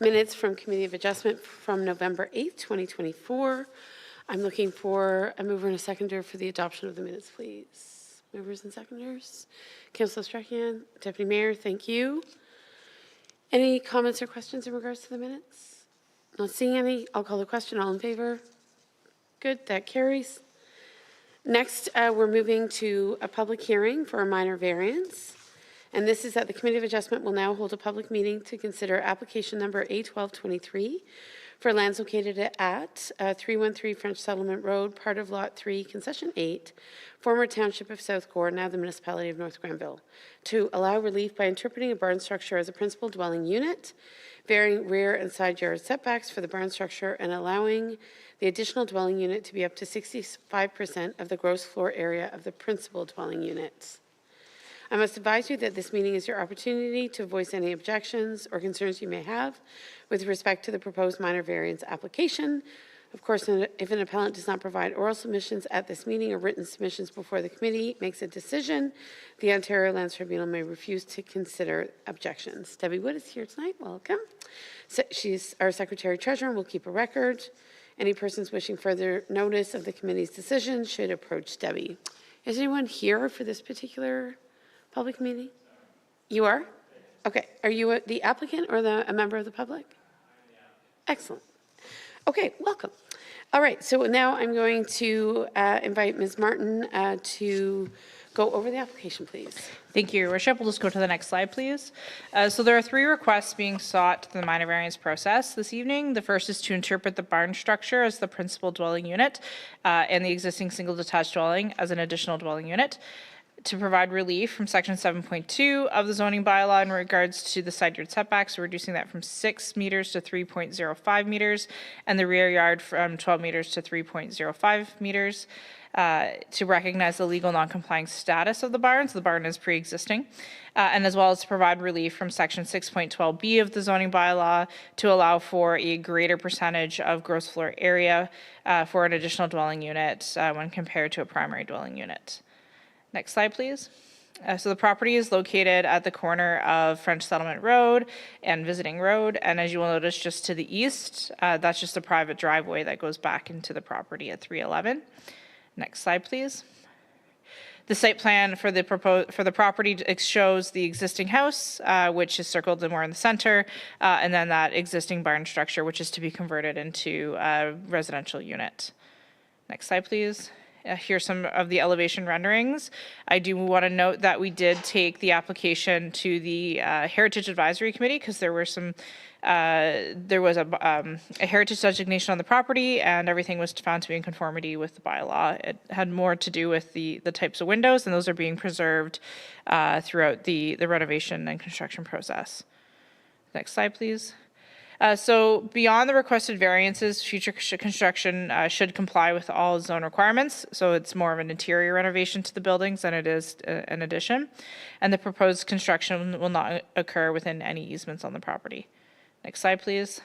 minutes from Committee of Adjustment from November 8th, 2024. I'm looking for a mover and a seconder for the adoption of the minutes, please. Movers and seconders. Councillor Strahan, Deputy Mayor, thank you. Any comments or questions in regards to the minutes? Not seeing any. I'll call the question. All in favor? Good, that carries. Next, we're moving to a public hearing for a minor variance. And this is that the Committee of Adjustment will now hold a public meeting to consider application number A1223 for lands located at 313 French Settlement Road, part of Lot 3, Concession 8, former Township of South Gore, now the Municipality of North Grenville, to allow relief by interpreting a barn structure as a principal dwelling unit, varying rear and side yard setbacks for the barn structure, and allowing the additional dwelling unit to be up to 65% of the gross floor area of the principal dwelling unit. I must advise you that this meeting is your opportunity to voice any objections or concerns you may have with respect to the proposed minor variance application. Of course, if an appellant does not provide oral submissions at this meeting or written submissions before the committee makes a decision, the Ontario Lands Tribunal may refuse to consider objections. Debbie Wood is here tonight. Welcome. So she's our Secretary Treasurer and will keep a record. Any persons wishing further notice of the committee's decision should approach Debbie. Is anyone here for this particular public meeting? You are? Okay. Are you the applicant or a member of the public? Excellent. Okay, welcome. All right, so now I'm going to invite Ms. Martin to go over the application, please. Thank you, Your Worship. We'll just go to the next slide, please. So there are 3 requests being sought through the minor variance process this evening. The first is to interpret the barn structure as the principal dwelling unit and the existing single detached dwelling as an additional dwelling unit, to provide relief from section 7.2 of the zoning bylaw in regards to the side yard setbacks, reducing that from 6 meters to 3.05 meters, and the rear yard from 12 meters to 3.05 meters, to recognize the legal non-complying status of the barn. So the barn is pre-existing, and as well as to provide relief from section 6.12B of the zoning bylaw to allow for a greater percentage of gross floor area for an additional dwelling unit when compared to a primary dwelling unit. Next slide, please. So the property is located at the corner of French Settlement Road and Visiting Road. And as you will notice, just to the east, that's just a private driveway that goes back into the property at 311. Next slide, please. The site plan for the property shows the existing house, which is circled more in the center, and then that existing barn structure, which is to be converted into a residential unit. Next slide, please. Here's some of the elevation renderings. I do want to note that we did take the application to the Heritage Advisory Committee because there was a heritage designation on the property and everything was found to be in conformity with the bylaw. It had more to do with the types of windows, and those are being preserved throughout the renovation and construction process. Next slide, please. So beyond the requested variances, future construction should comply with all zone requirements. So it's more of an interior renovation to the buildings than it is an addition. And the proposed construction will not occur within any easements on the property. Next slide, please.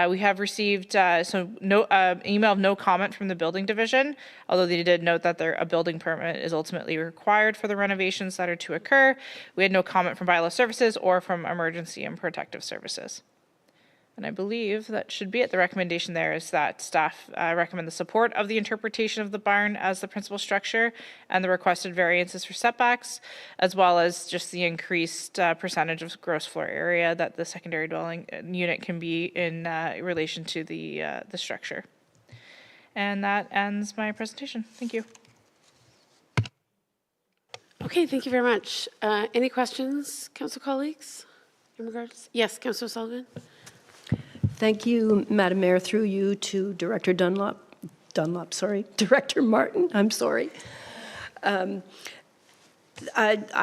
We have received email of no comment from the building division, although they did note that a building permit is ultimately required for the renovations that are to occur. We had no comment from bylaw services or from emergency and protective services. And I believe that should be it. The recommendation there is that staff recommend the support of the interpretation of the barn as the principal structure and the requested variances for setbacks, as well as just the increased percentage of gross floor area that the secondary dwelling unit can be in relation to the structure. And that ends my presentation. Thank you. Okay, thank you very much. Any questions, council colleagues? In regards? Yes, Councillor Sullivan. Thank you, Madam Mayor, through you to Director Director Martin, I'm sorry. I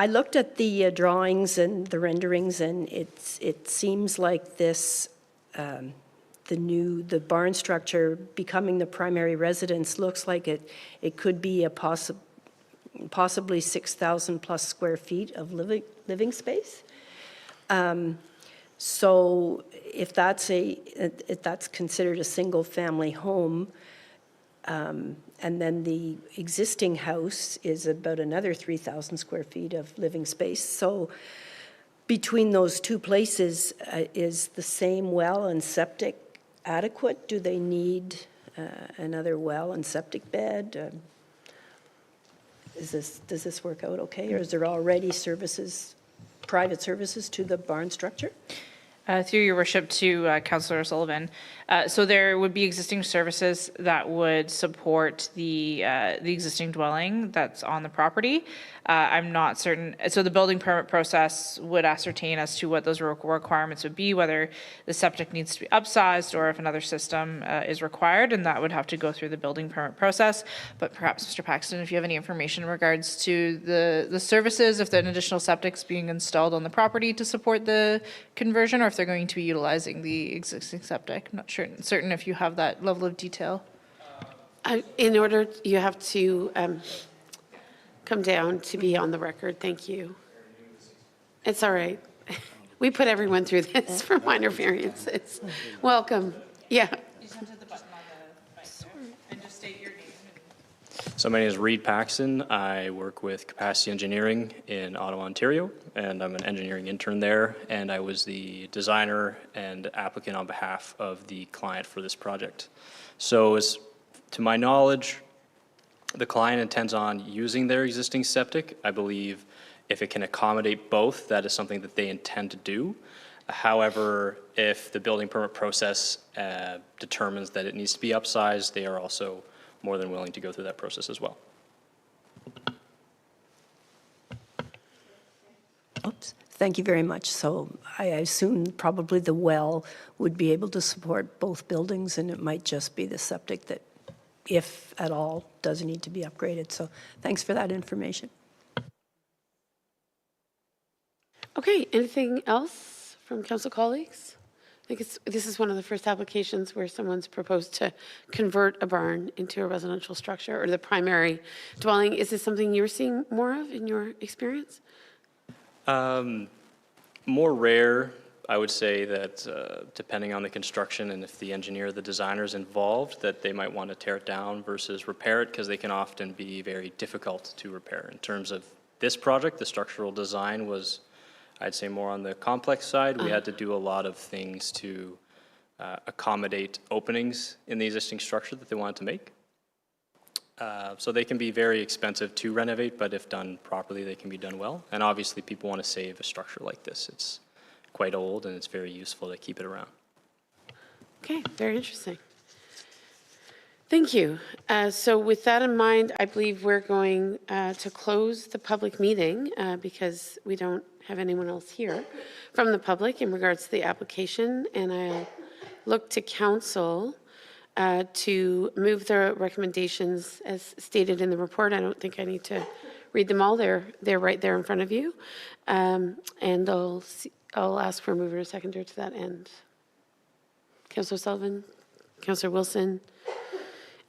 looked at the drawings and the renderings, and it seems like this, the barn structure becoming the primary residence looks like it could be a possibly 6,000 plus square feet of living space. So if that's considered a single-family home, and then the existing house is about another 3,000 square feet of living space. So between those two places, is the same well and septic adequate? Do they need another well and septic bed? Does this work out okay, or is there already services, private services to the barn structure? Through your worship to Councillor Sullivan. So there would be existing services that would support the existing dwelling that's on the property. I'm not certain, so the building permit process would ascertain as to what those requirements would be, whether the septic needs to be upsized or if another system is required, and that would have to go through the building permit process. But perhaps, Mr. Paxton, if you have any information in regards to the services, if an additional septic's being installed on the property to support the conversion, or if they're going to be utilizing the existing septic. I'm not certain if you have that level of detail. In order, you have to come down to be on the record. Thank you. It's all right. We put everyone through this for minor variances. Welcome. Yeah. So my name is Reed Paxton. I work with Capacity Engineering in Ottawa, Ontario, and I'm an engineering intern there, and I was the designer and applicant on behalf of the client for this project. So as to my knowledge, the client intends on using their existing septic. I believe if it can accommodate both, that is something that they intend to do. However, if the building permit process determines that it needs to be upsized, they are also more than willing to go through that process as well. Oops, thank you very much. So I assume probably the well would be able to support both buildings, and it might just be the septic that, if at all, does need to be upgraded. So thanks for that information. Okay, anything else from council colleagues? I think this is one of the first applications where someone's proposed to convert a barn into a residential structure or the primary dwelling. Is this something you're seeing more of in your experience? More rare. I would say that depending on the construction and if the engineer, the designer is involved, that they might want to tear it down versus repair it, because they can often be very difficult to repair. In terms of this project, the structural design was, I'd say, more on the complex side. We had to do a lot of things to accommodate openings in the existing structure that they wanted to make. So they can be very expensive to renovate, but if done properly, they can be done well. And obviously, people want to save a structure like this. It's quite old, and it's very useful to keep it around. Okay, very interesting. Thank you. So with that in mind, I believe we're going to close the public meeting because we don't have anyone else here from the public in regards to the application, and I'll look to council to move the recommendations as stated in the report. I don't think I need to read them all. They're right there in front of you. And I'll ask for a mover and a seconder to that end. Councillor Sullivan, Councillor Wilson.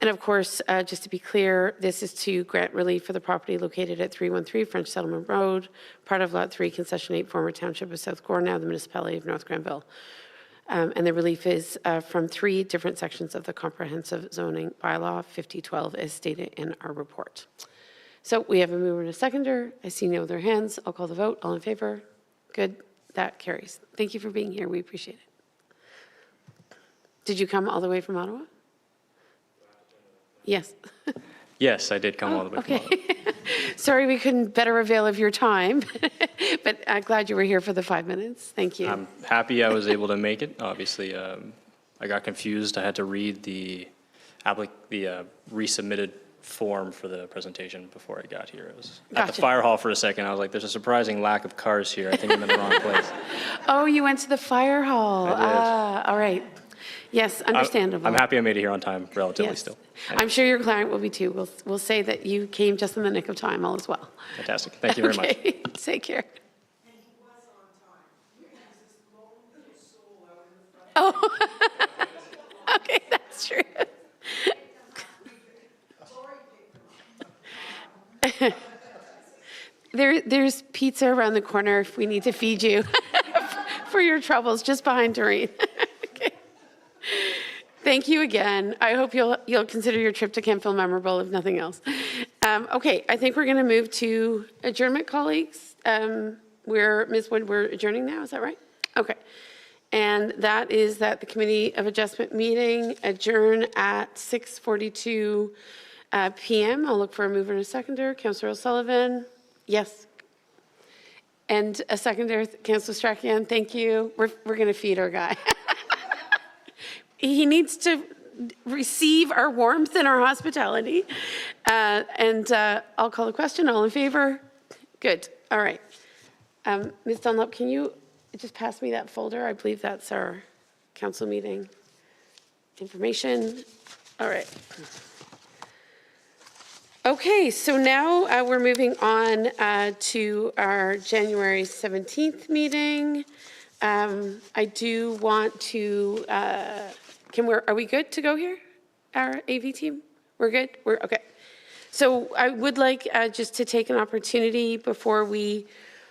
And of course, just to be clear, this is to grant relief for the property located at 313 French Settlement Road, part of Lot 3, Concession 8, former Township of South Gore, now the Municipality of North Granville. And the relief is from 3 different sections of the Comprehensive Zoning Bylaw 5012, as stated in our report. So we have a mover and a seconder. I see no other hands. I'll call the vote. All in favor? Good. That carries. Thank you for being here. We appreciate it. Did you come all the way from Ottawa? Yes. Yes, I did come all the way from Ottawa. Okay. Sorry we couldn't better avail of your time, but I'm glad you were here for the 5 minutes. Thank you. I'm happy I was able to make it. Obviously, I got confused. I had to read the resubmitted form for the presentation before I got here. I was at the Gotcha. fire hall for a second. I was like, there's a surprising lack of cars here. I think I'm in the wrong place. Oh, you went to the fire hall. I did. All right. Yes, understandable. I'm happy I made it here on time, relatively Yes. still. I'm sure your client will be too. We'll say that you came just in the nick of time, all as well. Fantastic. Thank you very much. Okay, take care. Oh, okay, that's true. There's pizza around the corner if we need to feed you for your troubles, just behind Doreen. Okay. Thank you again. I hope you'll consider your trip to Kemptville memorable, if nothing else. Okay, I think we're going to move to adjournment, colleagues. Ms. Wood, we're adjourning now, is that right? Okay. And that is that the Committee of Adjustment meeting adjourn at 6:42 p.m. I'll look for a mover and a seconder. Councillor O'Sullivan? Yes. And a seconder, Councillor Strachan, thank you. We're going to feed our guy. He needs to receive our warmth and our hospitality. I'll call the question. All in favor? Good. All right. Ms. Dunlop, can you just pass me that folder? I believe that's our council meeting information. All right. Okay, so now we're moving on to our January 17th meeting. I do want to, are we good to go here? Our AV team? We're good? We're okay. So I would like just to take an opportunity before we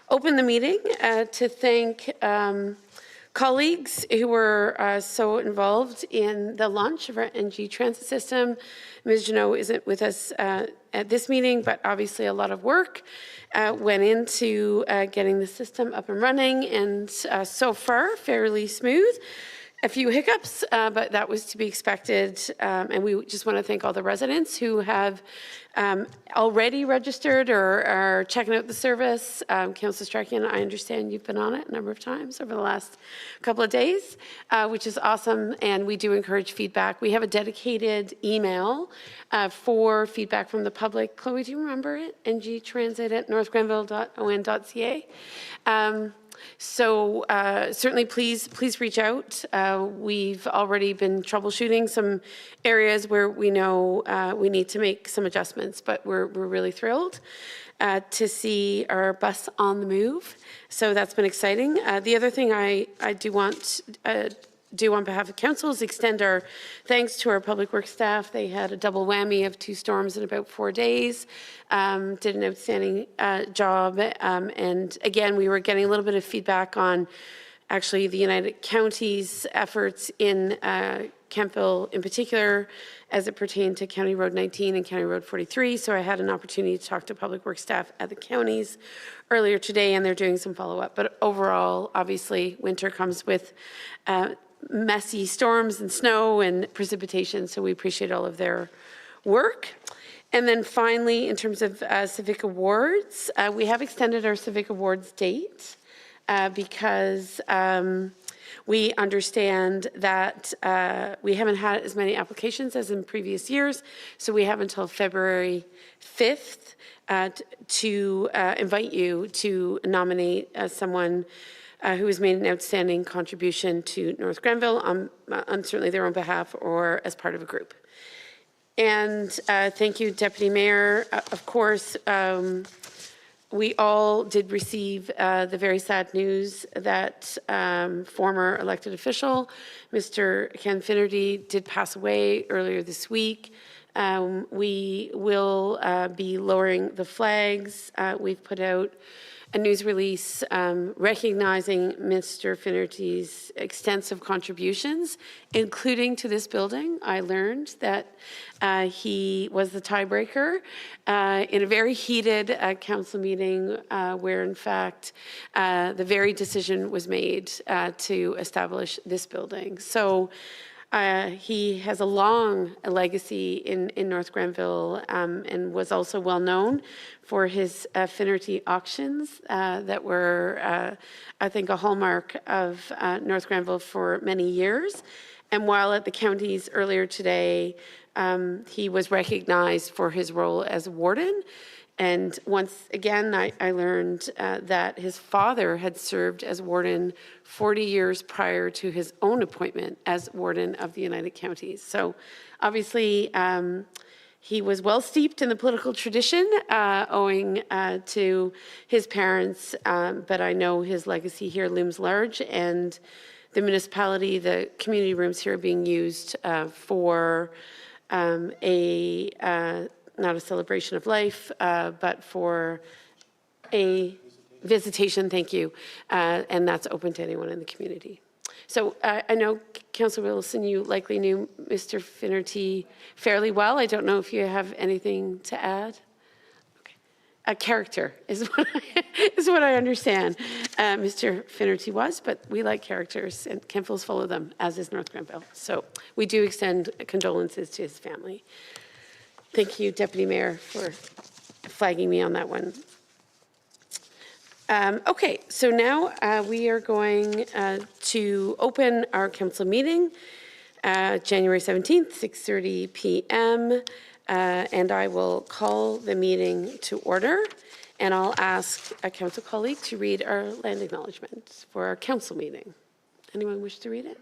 open the meeting to thank colleagues who were so involved in the launch of our NG transit system. Ms. Janot isn't with us at this meeting, but obviously a lot of work went into getting the system up and running, and so far fairly smooth. A few hiccups, but that was to be expected. And we just want to thank all the residents who have already registered or are checking out the service. Councillor Strachan, I understand you've been on it a number of times over the last couple of days, which is awesome. And we do encourage feedback. We have a dedicated email for feedback from the public. Chloe, do you remember it? ngtransit@northgrenville.on.ca. So certainly please reach out. We've already been troubleshooting some areas where we know we need to make some adjustments, but we're really thrilled to see our bus on the move. So that's been exciting. The other thing I do want do on behalf of council is extend our thanks to our public works staff. They had a double whammy of 2 storms in about 4 days, did an outstanding job. And again, we were getting a little bit of feedback on actually the United Counties efforts in Kemptville in particular as it pertained to County Road 19 and County Road 43. So I had an opportunity to talk to public works staff at the counties earlier today, and they're doing some follow-up. But overall, obviously, winter comes with messy storms and snow and precipitation, so we appreciate all of their work. And then finally, in terms of civic awards, we have extended our civic awards date because we understand that we haven't had as many applications as in previous years, so we have until February 5th to invite you to nominate someone who has made an outstanding contribution to North Grenville on certainly their own behalf or as part of a group. And thank you, Deputy Mayor. Of course, we all did receive the very sad news that former elected official, Mr. Ken Finnerty, did pass away earlier this week. We will be lowering the flags. We've put out a news release recognizing Mr. Finnerty's extensive contributions, including to this building. I learned that he was the tiebreaker in a very heated council meeting where, in fact, the very decision was made to establish this building. So He has a long legacy in North Granville and was also well known for his Finnerty auctions that were, I think, a hallmark of North Granville for many years. And while at the counties earlier today, he was recognized for his role as warden. And once again, I learned that his father had served as warden 40 years prior to his own appointment as warden of the United Counties. So obviously, he was well steeped in the political tradition owing to his parents, but I know his legacy here looms large, and the municipality, the community rooms here are being used for not a celebration of life, but for a visitation, thank you, and that's open to anyone in the community. So I know, Councillor Wilson, you likely knew Mr. Finnerty fairly well. I don't know if you have anything to add. Okay. A character is what I understand Mr. Finnerty was, but we like characters, and Kemptville's full of them, as is North Granville. So we do extend condolences to his family. Thank you, Deputy Mayor, for flagging me on that one. Okay, so now we are going to open our council meeting, January 17th, 6:30 p.m., and I will call the meeting to order, and I'll ask a council colleague to read our land acknowledgement for our council meeting. Anyone wish to read it?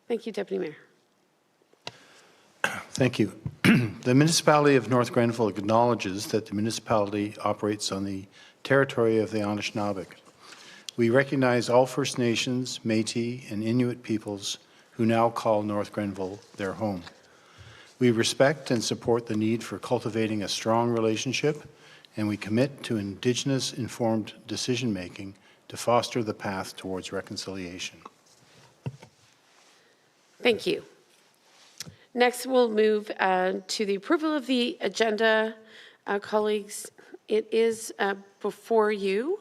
Thank you, Deputy Mayor. Thank you. The municipality of North Grenville acknowledges that the municipality operates on the territory of the Anishinaabe. We recognize all First Nations, Métis, and Inuit peoples who now call North Grenville their home. We respect and support the need for cultivating a strong relationship, and we commit to Indigenous-informed decision-making to foster the path towards reconciliation. Thank you. Next, we'll move to the approval of the agenda. Colleagues, it is before you,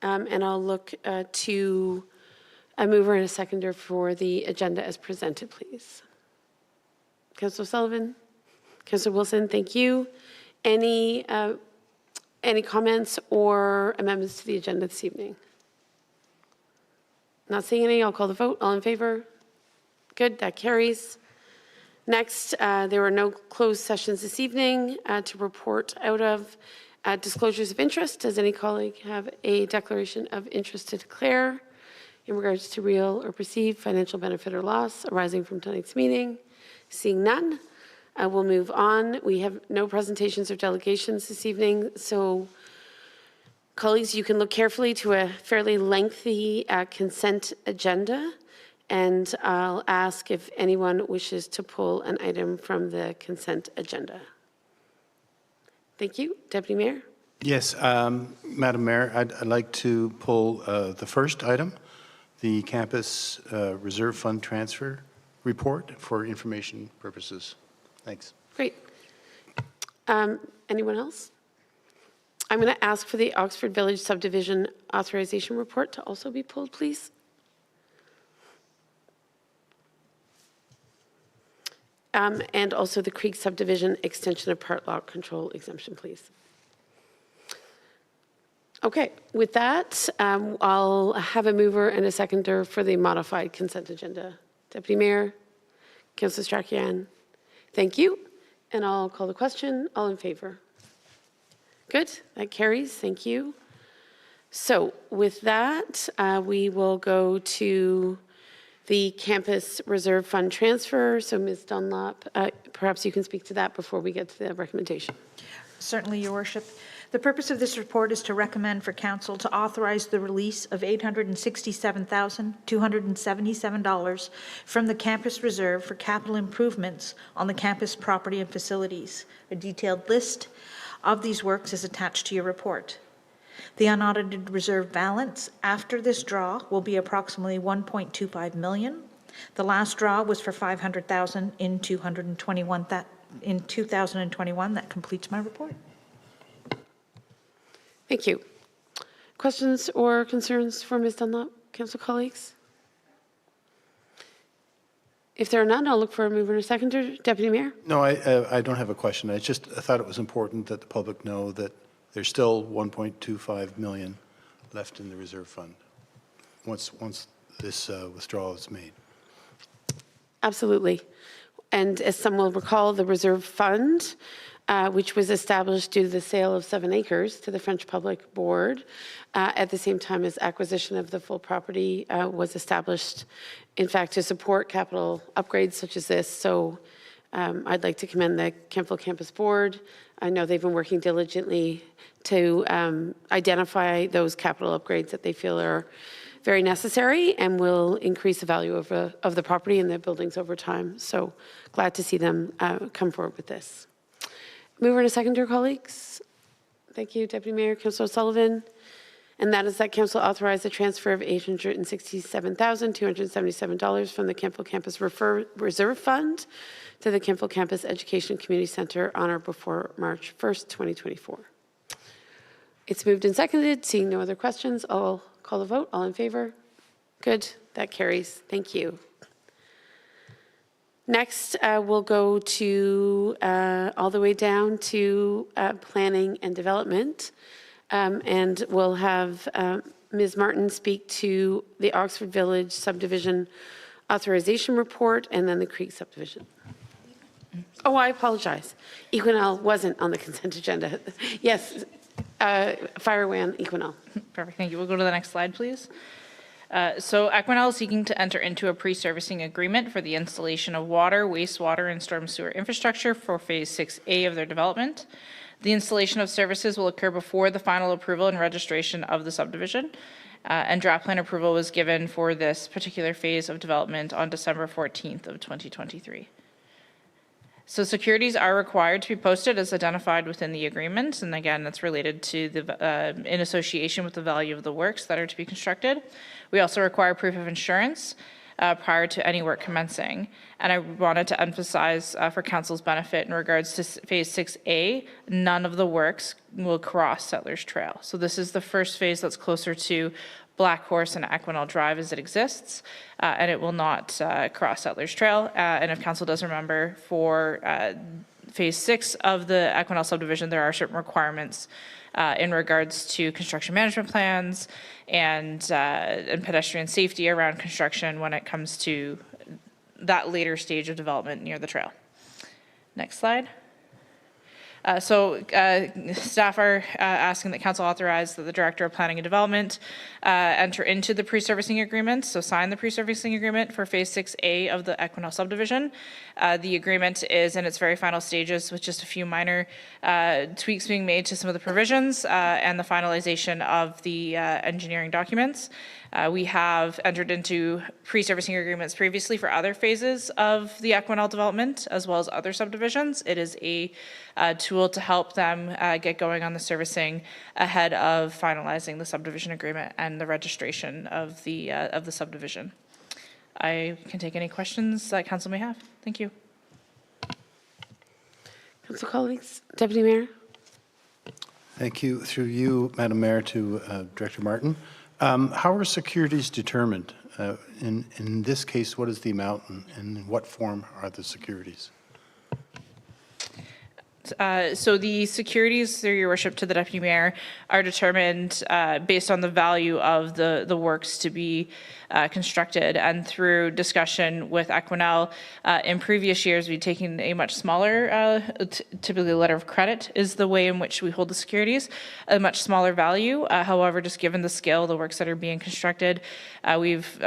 and I'll look to a mover and a seconder for the agenda as presented, please. Councillor Sullivan, Councillor Wilson, thank you. Any comments or amendments to the agenda this evening? Not seeing any, I'll call the vote. All in favor? Good, that carries. Next, there were no closed sessions this evening to report out of. Disclosures of interest. Does any colleague have a declaration of interest to declare in regards to real or perceived financial benefit or loss arising from tonight's meeting? Seeing none, we'll move on. We have no presentations or delegations this evening, so colleagues, you can look carefully to a fairly lengthy consent agenda, and I'll ask if anyone wishes to pull an item from the consent agenda. Thank you. Deputy Mayor? Yes, Madam Mayor, I'd like to pull the first item, the Campus Reserve Fund Transfer Report for information purposes. Thanks. Great. Anyone else? I'm going to ask for the Oxford Village Subdivision Authorization Report to also be pulled, please. And also the Creek Subdivision Extension of Part Lot Control Exemption, please. Okay, with that, I'll have a mover and a seconder for the modified consent agenda. Deputy Mayor, Councillor Strachian, thank you. And I'll call the question. All in favor? Good, that carries. Thank you. So with that, we will go to the Campus Reserve Fund transfer. So Ms. Dunlop, perhaps you can speak to that before we get to the recommendation. Certainly, Your Worship. The purpose of this report is to recommend for Council to authorize the release of $867,277 from the Campus Reserve for capital improvements on the campus property and facilities. A detailed list of these works is attached to your report. The unaudited reserve balance after this draw will be approximately $1.25 million. The last draw was for $500,000 in 2021. That completes my report. Thank you. Questions or concerns for Ms. Dunlop, council colleagues? If there are none, I'll look for a mover and a seconder. Deputy Mayor? No, I don't have a question. I thought it was important that the public know that there's still 1.25 million left in the reserve fund once this withdrawal is made. Absolutely. And as some will recall, the reserve fund, which was established due to the sale of 7 acres to the French Public Board, at the same time as acquisition of the full property was established, in fact, to support capital upgrades such as this. So I'd like to commend the Kemptville Campus Board. I know they've been working diligently to identify those capital upgrades that they feel are very necessary and will increase the value of the property and the buildings over time. So glad to see them come forward with this. Mover and a seconder, colleagues. Thank you, Deputy Mayor. Councillor O'Sullivan. And that is that Council authorized the transfer of $867,277 from the Kemptville Campus Reserve Fund to the Kemptville Campus Education Community Centre on or before March 1st, 2024. It's moved and seconded. Seeing no other questions, I'll call the vote. All in favor? Good. That carries. Thank you. Next, we'll go to all the way down to planning and development. And we'll have Ms. Martin speak to the Oxford Village subdivision authorization report and then the Creek subdivision. Oh, I apologize. Equinel wasn't on the consent agenda. Yes, fire away on Equinel. Perfect, thank you. We'll go to the next slide, please. So Equinel is seeking to enter into a pre-servicing agreement for the installation of water, wastewater, and storm sewer infrastructure for Phase 6A of their development. The installation of services will occur before the final approval and registration of the subdivision, and draft plan approval was given for this particular phase of development on December 14th of 2023. So securities are required to be posted as identified within the agreement, and again, that's related to the in association with the value of the works that are to be constructed. We also require proof of insurance prior to any work commencing. And I wanted to emphasize for council's benefit in regards to phase 6A, none of the works will cross Settlers Trail. So this is the first phase that's closer to Black Horse and Equinel Drive as it exists, and it will not cross Settlers Trail. And if council does remember, for phase 6 of the Equinel subdivision, there are certain requirements in regards to construction management plans and pedestrian safety around construction when it comes to that later stage of development near the trail. Next slide. Staff are asking that council authorize that the Director of Planning and Development enter into the pre-servicing agreement, so sign the pre-servicing agreement for Phase 6A of the Equinel subdivision. The agreement is in its very final stages with just a few minor tweaks being made to some of the provisions and the finalization of the engineering documents. We have entered into pre-servicing agreements previously for other phases of the Equinel development, as well as other subdivisions. It is a tool to help them get going on the servicing ahead of finalizing the subdivision agreement and the registration of the subdivision. I can take any questions that council may have. Thank you. Council colleagues, Deputy Mayor. Thank you. Through you, Madam Mayor, to Director Martin. How are securities determined? In this case, what is the amount and in what form are the securities? So the securities, through your worship to the Deputy Mayor, are determined based on the value of the works to be constructed, and through discussion with Equinel. In previous years, we've taken a much smaller, typically a letter of credit is the way in which we hold the securities, a much smaller value. However, just given the scale of the works that are being constructed, we've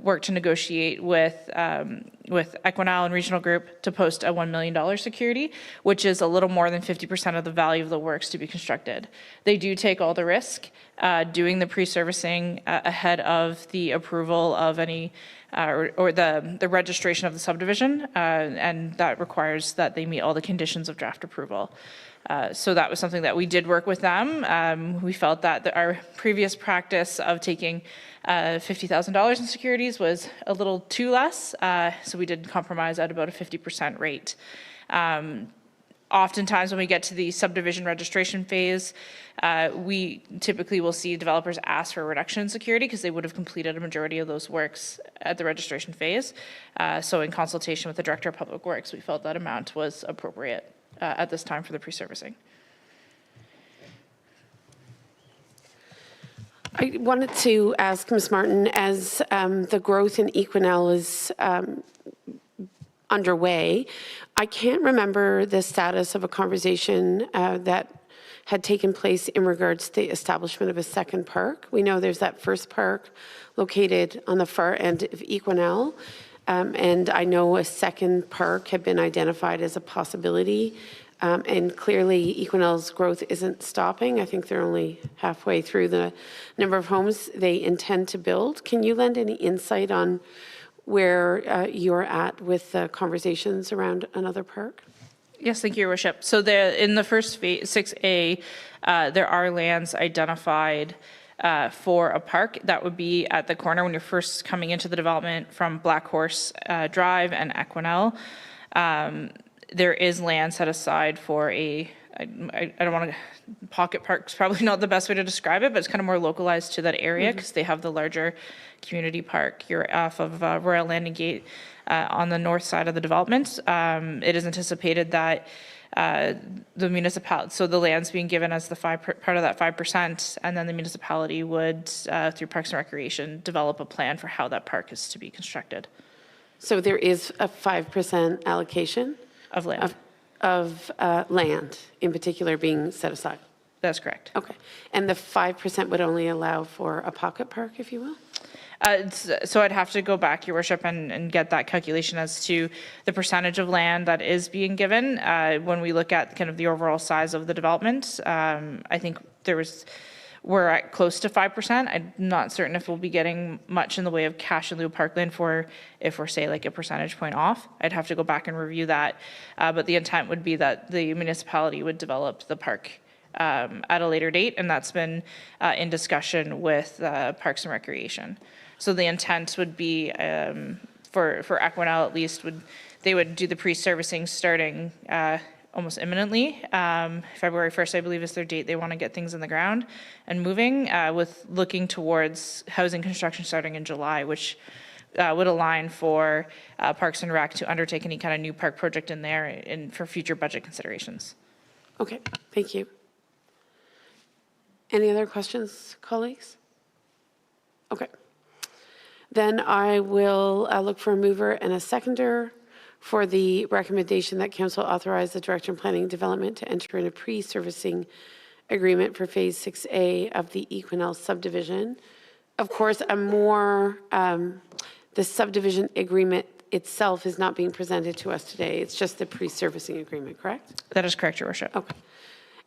worked to negotiate with Equinel and Regional Group to post a $1 million security, which is a little more than 50% of the value of the works to be constructed. They do take all the risk doing the pre-servicing ahead of the approval of any or the registration of the subdivision, and that requires that they meet all the conditions of draft approval. So that was something that we did work with them. We felt that our previous practice of taking $50,000 in securities was a little too less, so we did compromise at about a 50% rate. Oftentimes, when we get to the subdivision registration phase, we typically will see developers ask for a reduction in security because they would have completed a majority of those works at the registration phase. So in consultation with the Director of Public Works, we felt that amount was appropriate at this time for the pre-servicing. I wanted to ask Ms. Martin, as the growth in Equinel is underway, I can't remember the status of a conversation that had taken place in regards to the establishment of a second park. We know there's that first park located on the far end of Equinel, and I know a second park had been identified as a possibility. And clearly, Equinel's growth isn't stopping. I think they're only halfway through the number of homes they intend to build. Can you lend any insight on where you're at with the conversations around another park? Yes, thank you, Your Worship. So in the first phase, 6A, there are lands identified for a park. That would be at the corner when you're first coming into the development from Black Horse Drive and Equinel. There is land set aside for I don't want to, pocket park's probably not the best way to describe it, but it's kind of more localized to that area because they have the larger community park. You're off of Royal Landing Gate on the north side of the development. It is anticipated that the municipality, so the land's being given as the part of that 5%, and then the municipality would, through Parks and Recreation, develop a plan for how that park is to be constructed. So there is a 5% allocation? Of land. Of land, in particular, being set aside? That's correct. Okay. And the 5% would only allow for a pocket park, if you will? So I'd have to go back, Your Worship, and get that calculation as to the percentage of land that is being given. When we look at kind of the overall size of the development, I think we're at close to 5%. I'm not certain if we'll be getting much in the way of cash in lieu of parkland if we're, say, like a percentage point off. I'd have to go back and review that. But the intent would be that the municipality would develop the park at a later date, and that's been in discussion with Parks and Recreation. So the intent would be for Equinel at least, they would do the pre-servicing starting almost imminently. February 1st, I believe, is their date. They want to get things in the ground and moving with looking towards housing construction starting in July, which would align for Parks and Rec to undertake any kind of new park project in there and for future budget considerations. Okay, thank you. Any other questions, colleagues? Okay. Then I will look for a mover and a seconder for the recommendation that Council authorize the Director of Planning and Development to enter in a pre-servicing agreement for Phase 6A of the Equinel subdivision. Of course, the subdivision agreement itself is not being presented to us today. It's just the pre-servicing agreement, correct? That is correct, Your Worship. Okay.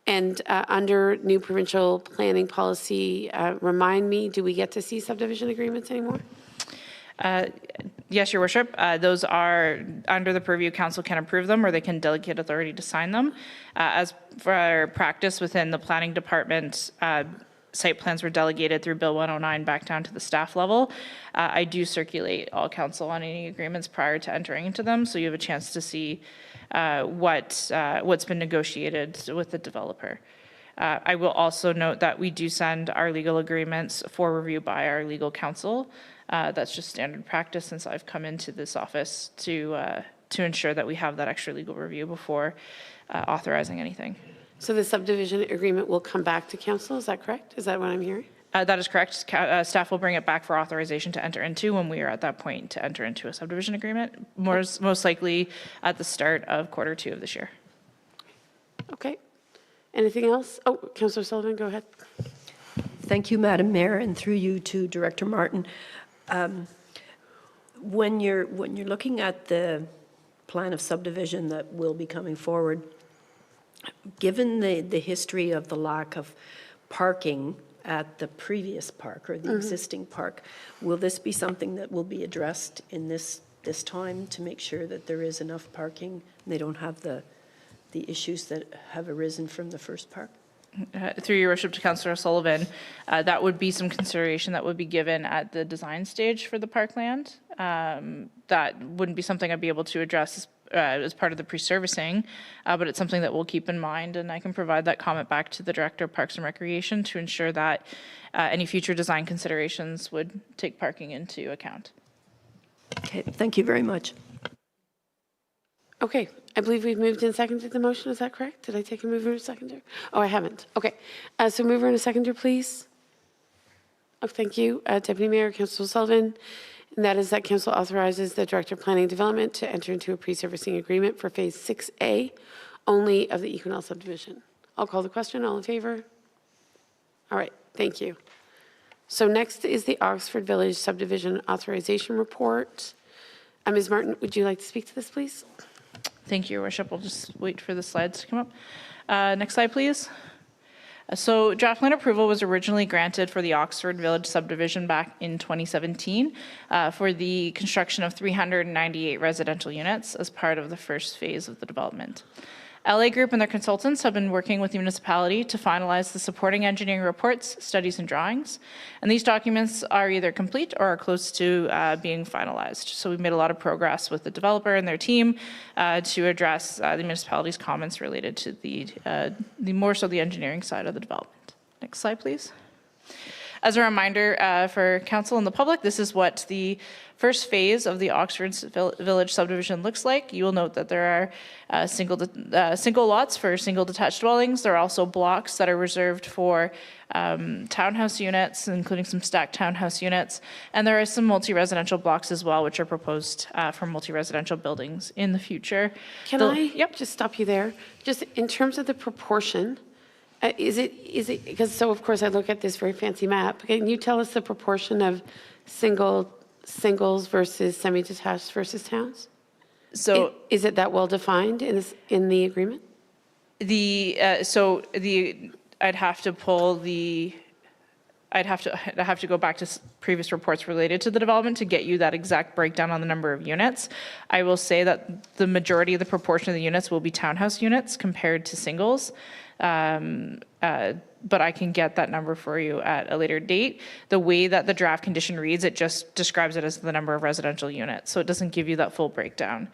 And under new provincial planning policy, remind me, do we get to see subdivision agreements anymore? Yes, Your Worship. Those are under the purview. Council can approve them or they can delegate authority to sign them. As for our practice within the planning department, site plans were delegated through Bill 109 back down to the staff level. I do circulate all council on any agreements prior to entering into them, so you have a chance to see what's been negotiated with the developer. I will also note that we do send our legal agreements for review by our legal counsel. That's just standard practice since I've come into this office to ensure that we have that extra legal review before authorizing anything. So the subdivision agreement will come back to council, is that correct? Is that what I'm hearing? That is correct. Staff will bring it back for authorization to enter into when we are at that point to enter into a subdivision agreement, most likely at the start of Q2 of this year. Okay. Anything else? Oh, Councillor Sullivan, go ahead. Thank you, Madam Mayor, and through you to Director Martin. When you're looking at the plan of subdivision that will be coming forward, given the history of the lack of parking at the previous park or the existing park, will this be something that will be addressed in this time to make sure that there is enough parking and they don't have the issues that have arisen from the first park? Through your worship to Councillor Sullivan, that would be some consideration that would be given at the design stage for the parkland. That wouldn't be something I'd be able to address as part of the pre-servicing, but it's something that we'll keep in mind, and I can provide that comment back to the Director of Parks and Recreation to ensure that any future design considerations would take parking into account. Okay, thank you very much. Okay, I believe we've moved and seconded the motion. Is that correct? Did I take a mover and a seconder? Oh, I haven't. Okay, so mover and a seconder, please. Oh, thank you. Deputy Mayor, Councillor Sullivan. And that is that Council authorizes the Director of Planning and Development to enter into a pre-servicing agreement for Phase 6A only of the Equinel subdivision. I'll call the question. All in favor? All right, thank you. So next is the Oxford Village subdivision authorization report. Ms. Martin, would you like to speak to this, please? Thank you, Your Worship. We'll just wait for the slides to come up. Next slide, please. So draft plan approval was originally granted for the Oxford Village subdivision back in 2017 for the construction of 398 residential units as part of the first phase of the development. LA Group and their consultants have been working with the municipality to finalize the supporting engineering reports, studies, and drawings. And these documents are either complete or are close to being finalized. So we've made a lot of progress with the developer and their team to address the municipality's comments related to the more so the engineering side of the development. Next slide, please. As a reminder for council and the public, this is what the first phase of the Oxford Village subdivision looks like. You will note that there are single lots for single detached dwellings. There are also blocks that are reserved for townhouse units, including some stacked townhouse units. And there are some multi-residential blocks as well, which are proposed for multi-residential buildings in the future. Can I just stop you there? Just in terms of the proportion, is it, because so of course I look at this very fancy map. Can you tell us the proportion of singles versus semi-detached versus towns? So is it that well defined in the agreement? I'd have to pull the, I'd have to go back to previous reports related to the development to get you that exact breakdown on the number of units. I will say that the majority of the proportion of the units will be townhouse units compared to singles. But I can get that number for you at a later date. The way that the draft condition reads, it just describes it as the number of residential units. So it doesn't give you that full breakdown.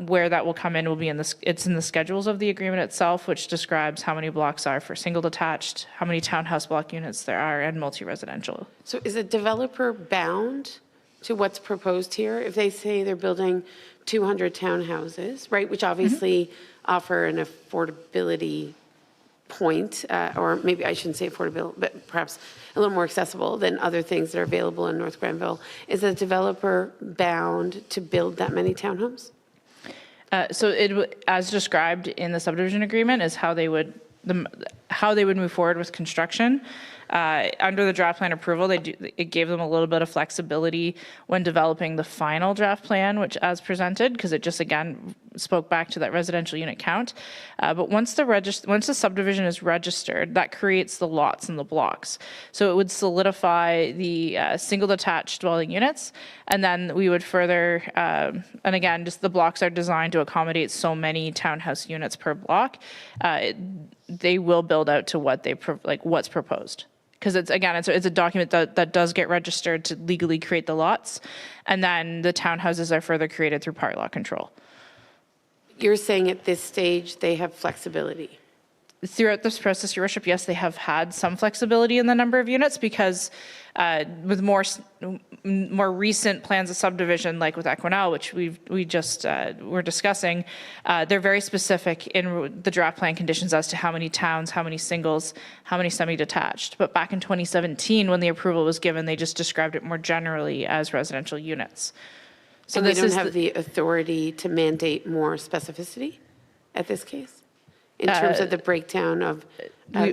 Where that will come in will be it's in the schedules of the agreement itself, which describes how many blocks are for single detached, how many townhouse block units there are, and multi-residential. So is a developer bound to what's proposed here? If they say they're building 200 townhouses, right, which obviously offer an affordability point, or maybe I shouldn't say affordable, but perhaps a little more accessible than other things that are available in North Granville. Is a developer bound to build that many townhomes? So as described in the subdivision agreement is how they would move forward with construction. Under the draft plan approval, it gave them a little bit of flexibility when developing the final draft plan, which as presented, because it just again spoke back to that residential unit count. But once the subdivision is registered, that creates the lots and the blocks. So it would solidify the single detached dwelling units, and then we would further, and again, just the blocks are designed to accommodate so many townhouse units per block. They will build out to what what's proposed. Because it's a document that does get registered to legally create the lots, and then the townhouses are further created through part lot control. You're saying at this stage they have flexibility? Throughout this process, Your Worship, yes, they have had some flexibility in the number of units because with more recent plans of subdivision, like with Equinel, which we just were discussing, they're very specific in the draft plan conditions as to how many towns, how many singles, how many semi-detached. But back in 2017, when the approval was given, they just described it more generally as residential units. So they don't have the authority to mandate more specificity at this case? In terms of the breakdown of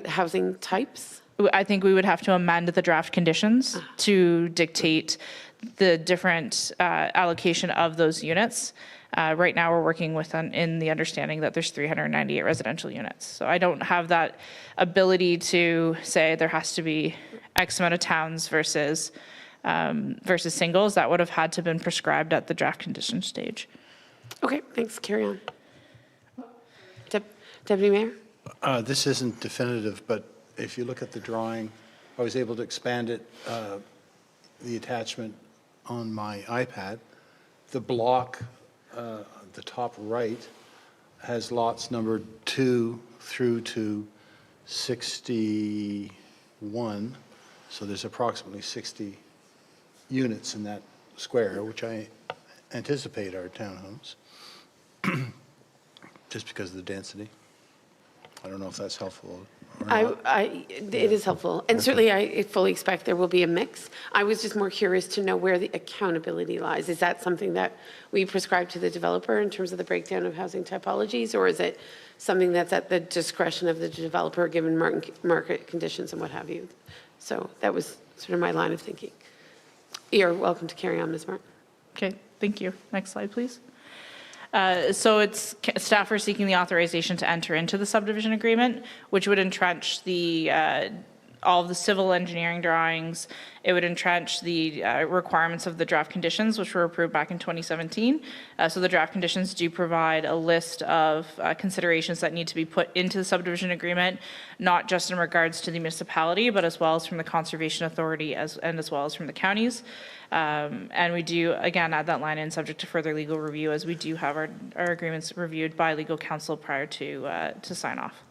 housing types? I think we would have to amend the draft conditions to dictate the different allocation of those units. Right now, we're working in the understanding that there's 398 residential units. So I don't have that ability to say there has to be X amount of towns versus singles. That would have had to been prescribed at the draft condition stage. Okay, thanks. Carry on. Deputy Mayor? This isn't definitive, but if you look at the drawing, I was able to expand it, the attachment on my iPad. The block, the top right has lots numbered 2 through to 61. So there's approximately 60 units in that square, which I anticipate are townhomes, just because of the density. I don't know if that's helpful or not. It is helpful, and certainly I fully expect there will be a mix. I was just more curious to know where the accountability lies. Is that something that we prescribe to the developer in terms of the breakdown of housing typologies, or is it something that's at the discretion of the developer given market conditions and what have you? So that was sort of my line of thinking. You're welcome to carry on, Ms. Martin. Okay, thank you. Next slide, please. So it's staff are seeking the authorization to enter into the subdivision agreement, which would entrench the all of the civil engineering drawings. It would entrench the requirements of the draft conditions, which were approved back in 2017. So the draft conditions do provide a list of considerations that need to be put into the subdivision agreement, not just in regards to the municipality, but as well as from the Conservation Authority as well as from the counties. And we do, again, add that line in subject to further legal review, as we do have our agreements reviewed by legal counsel prior to sign off.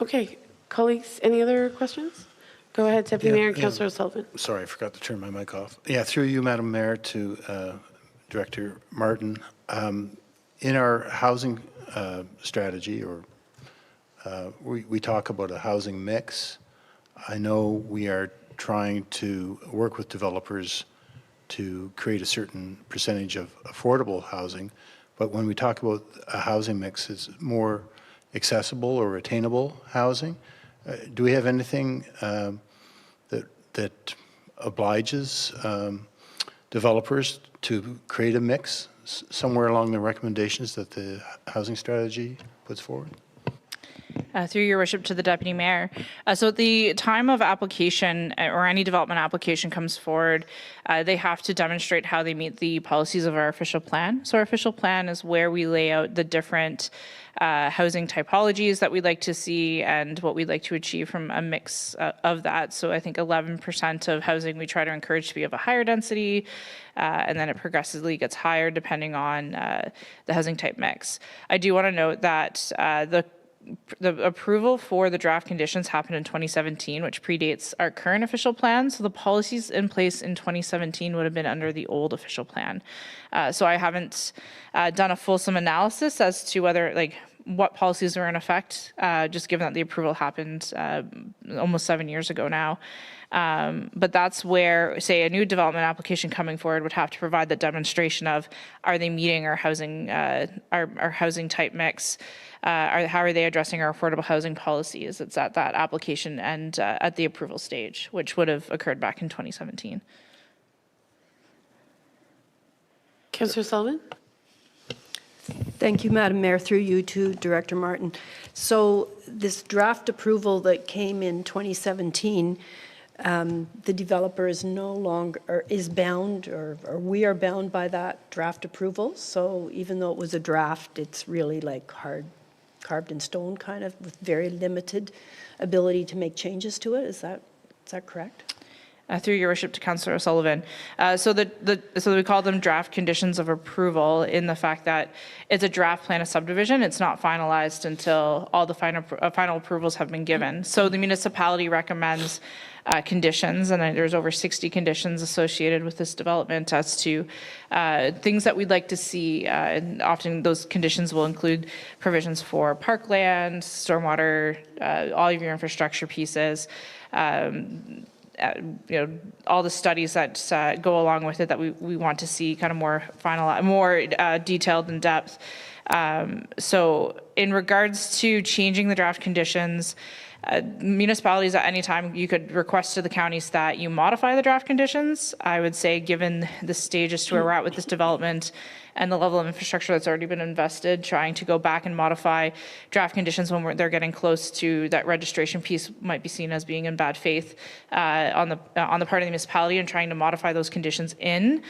Okay, colleagues, any other questions? Go ahead, Deputy Mayor and Councillor Sullivan. Sorry, I forgot to turn my mic off. Yeah, through you, Madam Mayor, to Director Martin. In our housing strategy, or we talk about a housing mix. I know we are trying to work with developers to create a certain percentage of affordable housing, but when we talk about a housing mix, it's more accessible or attainable housing. Do we have anything that obliges developers to create a mix somewhere along the recommendations that the housing strategy puts forward? Through your worship to the Deputy Mayor. So at the time of application or any development application comes forward, they have to demonstrate how they meet the policies of our official plan. So our official plan is where we lay out the different housing typologies that we'd like to see and what we'd like to achieve from a mix of that. So I think 11% of housing we try to encourage to be of a higher density, and then it progressively gets higher depending on the housing type mix. I do want to note that the approval for the draft conditions happened in 2017, which predates our current official plan. So the policies in place in 2017 would have been under the old official plan. So I haven't done a fulsome analysis as to whether, like, what policies are in effect, just given that the approval happened almost 7 years ago now. But that's where, say, a new development application coming forward would have to provide the demonstration of, are they meeting our housing type mix? How are they addressing our affordable housing policies? It's at that application and at the approval stage, which would have occurred back in 2017. Councillor Sullivan? Thank you, Madam Mayor. Through you to Director Martin. So this draft approval that came in 2017, the developer is no longer, or is bound, or we are bound by that draft approval. So even though it was a draft, it's really like carved in stone, kind of, with very limited ability to make changes to it. Is that correct? Through your worship to Councillor O'Sullivan. So we call them draft conditions of approval in the fact that it's a draft plan of subdivision. It's not finalized until all the final approvals have been given. So the municipality recommends conditions, and there's over 60 conditions associated with this development as to things that we'd like to see. And often those conditions will include provisions for parkland, stormwater, all of your infrastructure pieces, all the studies that go along with it that we want to see kind of more detailed in depth. So in regards to changing the draft conditions, municipalities at any time, you could request to the counties that you modify the draft conditions. I would say, given the stage as to where we're at with this development and the level of infrastructure that's already been invested, trying to go back and modify draft conditions when they're getting close to that registration piece might be seen as being in bad faith on the part of the municipality, and trying to modify those conditions in.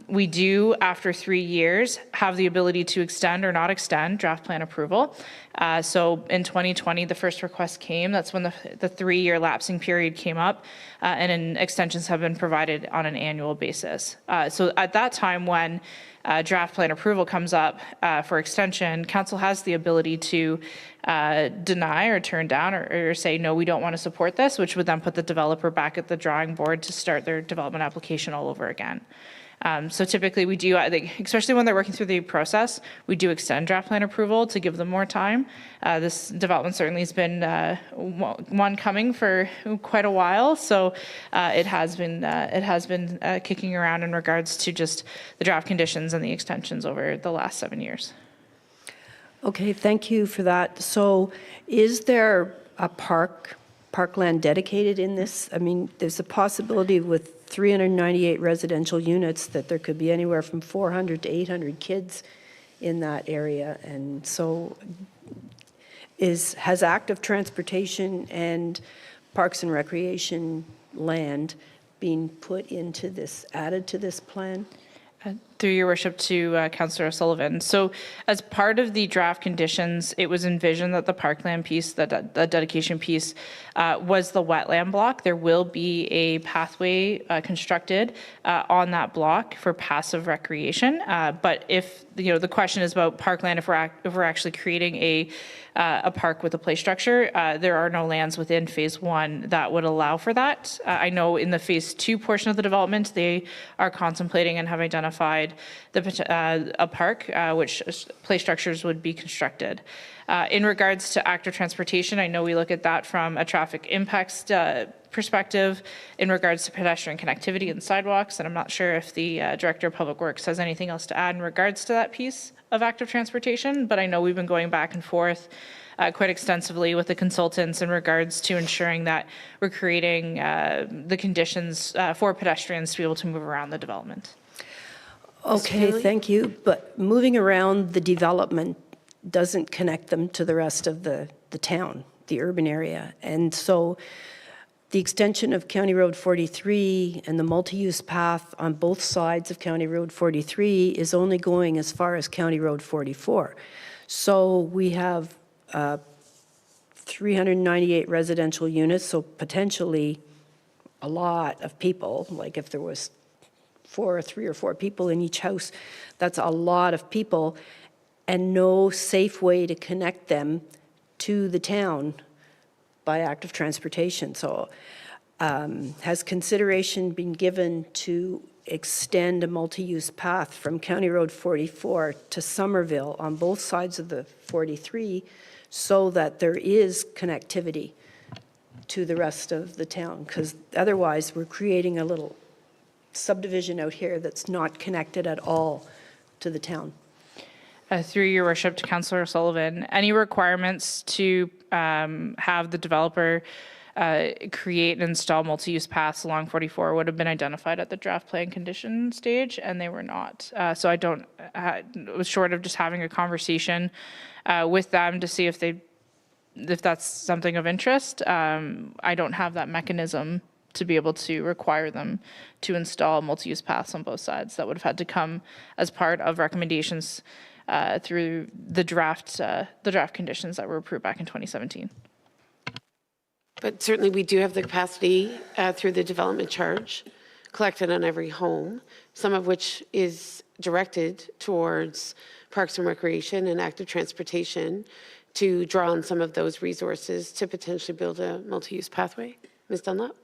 We do, after 3 years, have the ability to extend or not extend draft plan approval. So in 2020, the first request request came. That's when the 3-year lapsing period came up, and then extensions have been provided on an annual basis. So at that time, when draft plan approval comes up for extension, council has the ability to deny or turn down or say, no, we don't want to support this, which would then put the developer back at the drawing board to start their development application all over again. So typically we do, especially when they're working through the process, we do extend draft plan approval to give them more time. This development certainly has been one coming for quite a while, so it has been kicking around in regards to just the draft conditions and the extensions over the last 7 years. Okay, thank you for that. So is there a parkland dedicated in this? I mean, there's a possibility with 398 residential units that there could be anywhere from 400 to 800 kids in that area. And so has active transportation and parks and recreation land been put into this, added to this plan? Through your worship to Councillor O'Sullivan. So as part of the draft conditions, it was envisioned that the parkland piece, the dedication piece, was the wetland block. There will be a pathway constructed on that block for passive recreation. But if, the question is about parkland, if we're actually creating a park with a play structure, there are no lands within phase 1 that would allow for that. I know in the phase 2 portion of the development, they are contemplating and have identified a park which play structures would be constructed. In regards to active transportation, I know we look at that from a traffic impacts perspective in regards to pedestrian connectivity and sidewalks, and I'm not sure if the Director of Public Works has anything else to add in regards to that piece of active transportation, but I know we've been going back and forth quite extensively with the consultants in regards to ensuring that we're creating the conditions for pedestrians to be able to move around the development. Okay, thank you. But moving around the development doesn't connect them to the rest of the town, the urban area. And so the extension of County Road 43 and the multi-use path on both sides of County Road 43 is only going as far as County Road 44. So we have 398 residential units, so potentially a lot of people, like if there was 3 or 4 people in each house, that's a lot of people, and no safe way to connect them to the town by active transportation. So has consideration been given to extend a multi-use path from County Road 44 to Somerville on both sides of the 43 so that there is connectivity to the rest of the town? Because otherwise we're creating a little subdivision out here that's not connected at all to the town. Through your worship to Councillor O'Sullivan, any requirements to have the developer create and install multi-use paths along 44 would have been identified at the draft plan condition stage, and they were not. So I don't, it was short of just having a conversation with them to see if that's something of interest. I don't have that mechanism to be able to require them to install multi-use paths on both sides. That would have had to come as part of recommendations through the draft conditions that were approved back in 2017. But certainly we do have the capacity through the development charge collected on every home, some of which is directed towards parks and recreation and active transportation, to draw on some of those resources to potentially build a multi-use pathway. Ms. Dunlop?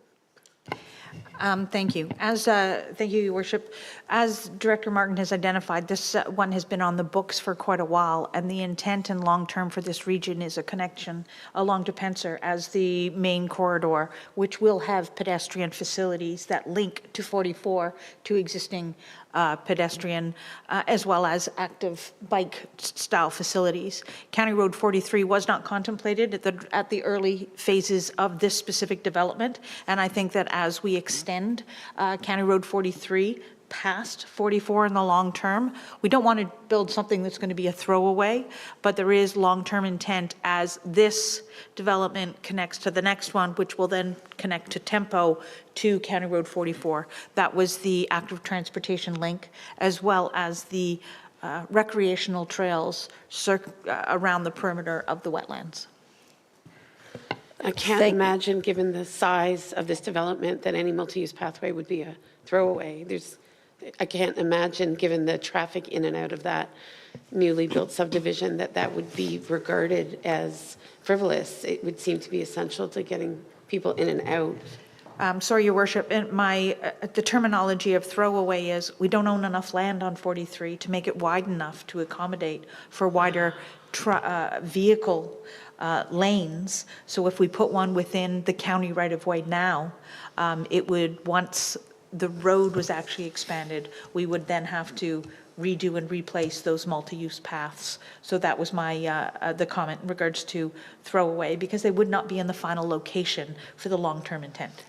Thank you. Thank you, Your Worship. As Director Martin has identified, this one has been on the books for quite a while, and the intent and long-term for this region is a connection along to Penser as the main corridor, which will have pedestrian facilities that link to 44 to existing pedestrian as well as active bike style facilities. County Road 43 was not contemplated at the early phases of this specific development, and I think that as we extend County Road 43 past 44 in the long term, we don't want to build something that's going to be a throwaway, but there is long-term intent as this development connects to the next one, which will then connect to Tempo to County Road 44. That was the active transportation link, as well as the recreational trails around the perimeter of the wetlands. I can't imagine, given the size of this development, that any multi-use pathway would be a throwaway. I can't imagine, given the traffic in and out of that newly built subdivision, that would be regarded as frivolous. It would seem to be essential to getting people in and out. Sorry, Your Worship, and the terminology of throwaway is we don't own enough land on 43 to make it wide enough to accommodate for wider vehicle lanes. So if we put one within the county right-of-way now, it would, once the road was actually expanded, we would then have to redo and replace those multi-use paths. So that was the comment in regards to throwaway, because they would not be in the final location for the long-term intent.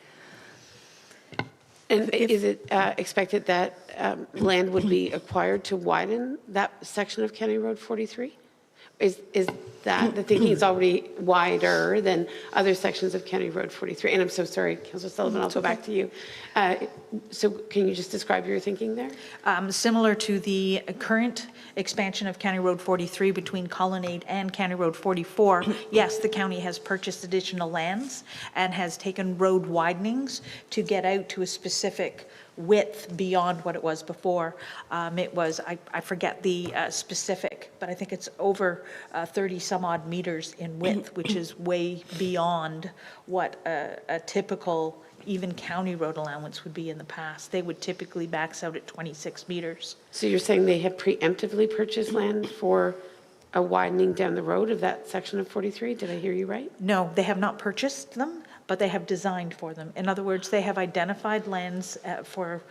And is it expected that land would be acquired to widen that section of County Road 43? Is that the thinking is already wider than other sections of County Road 43? And I'm so sorry, Councillor Sullivan, I'll go back to you. So can you just describe your thinking there? Similar to the current expansion of County Road 43 between Colonnade and County Road 44, yes, the county has purchased additional lands and has taken road widenings to get out to a specific width beyond what it was before. It was, I forget the specific, but I think it's over 30 some odd meters in width, which is way beyond what a typical even county road allowance would be in the past. They would typically max out at 26 meters. So you're saying they have preemptively purchased land for a widening down the road of that section of 43? Did I hear you right? No, they have not purchased them, but they have designed for them. In other words, they have identified lands for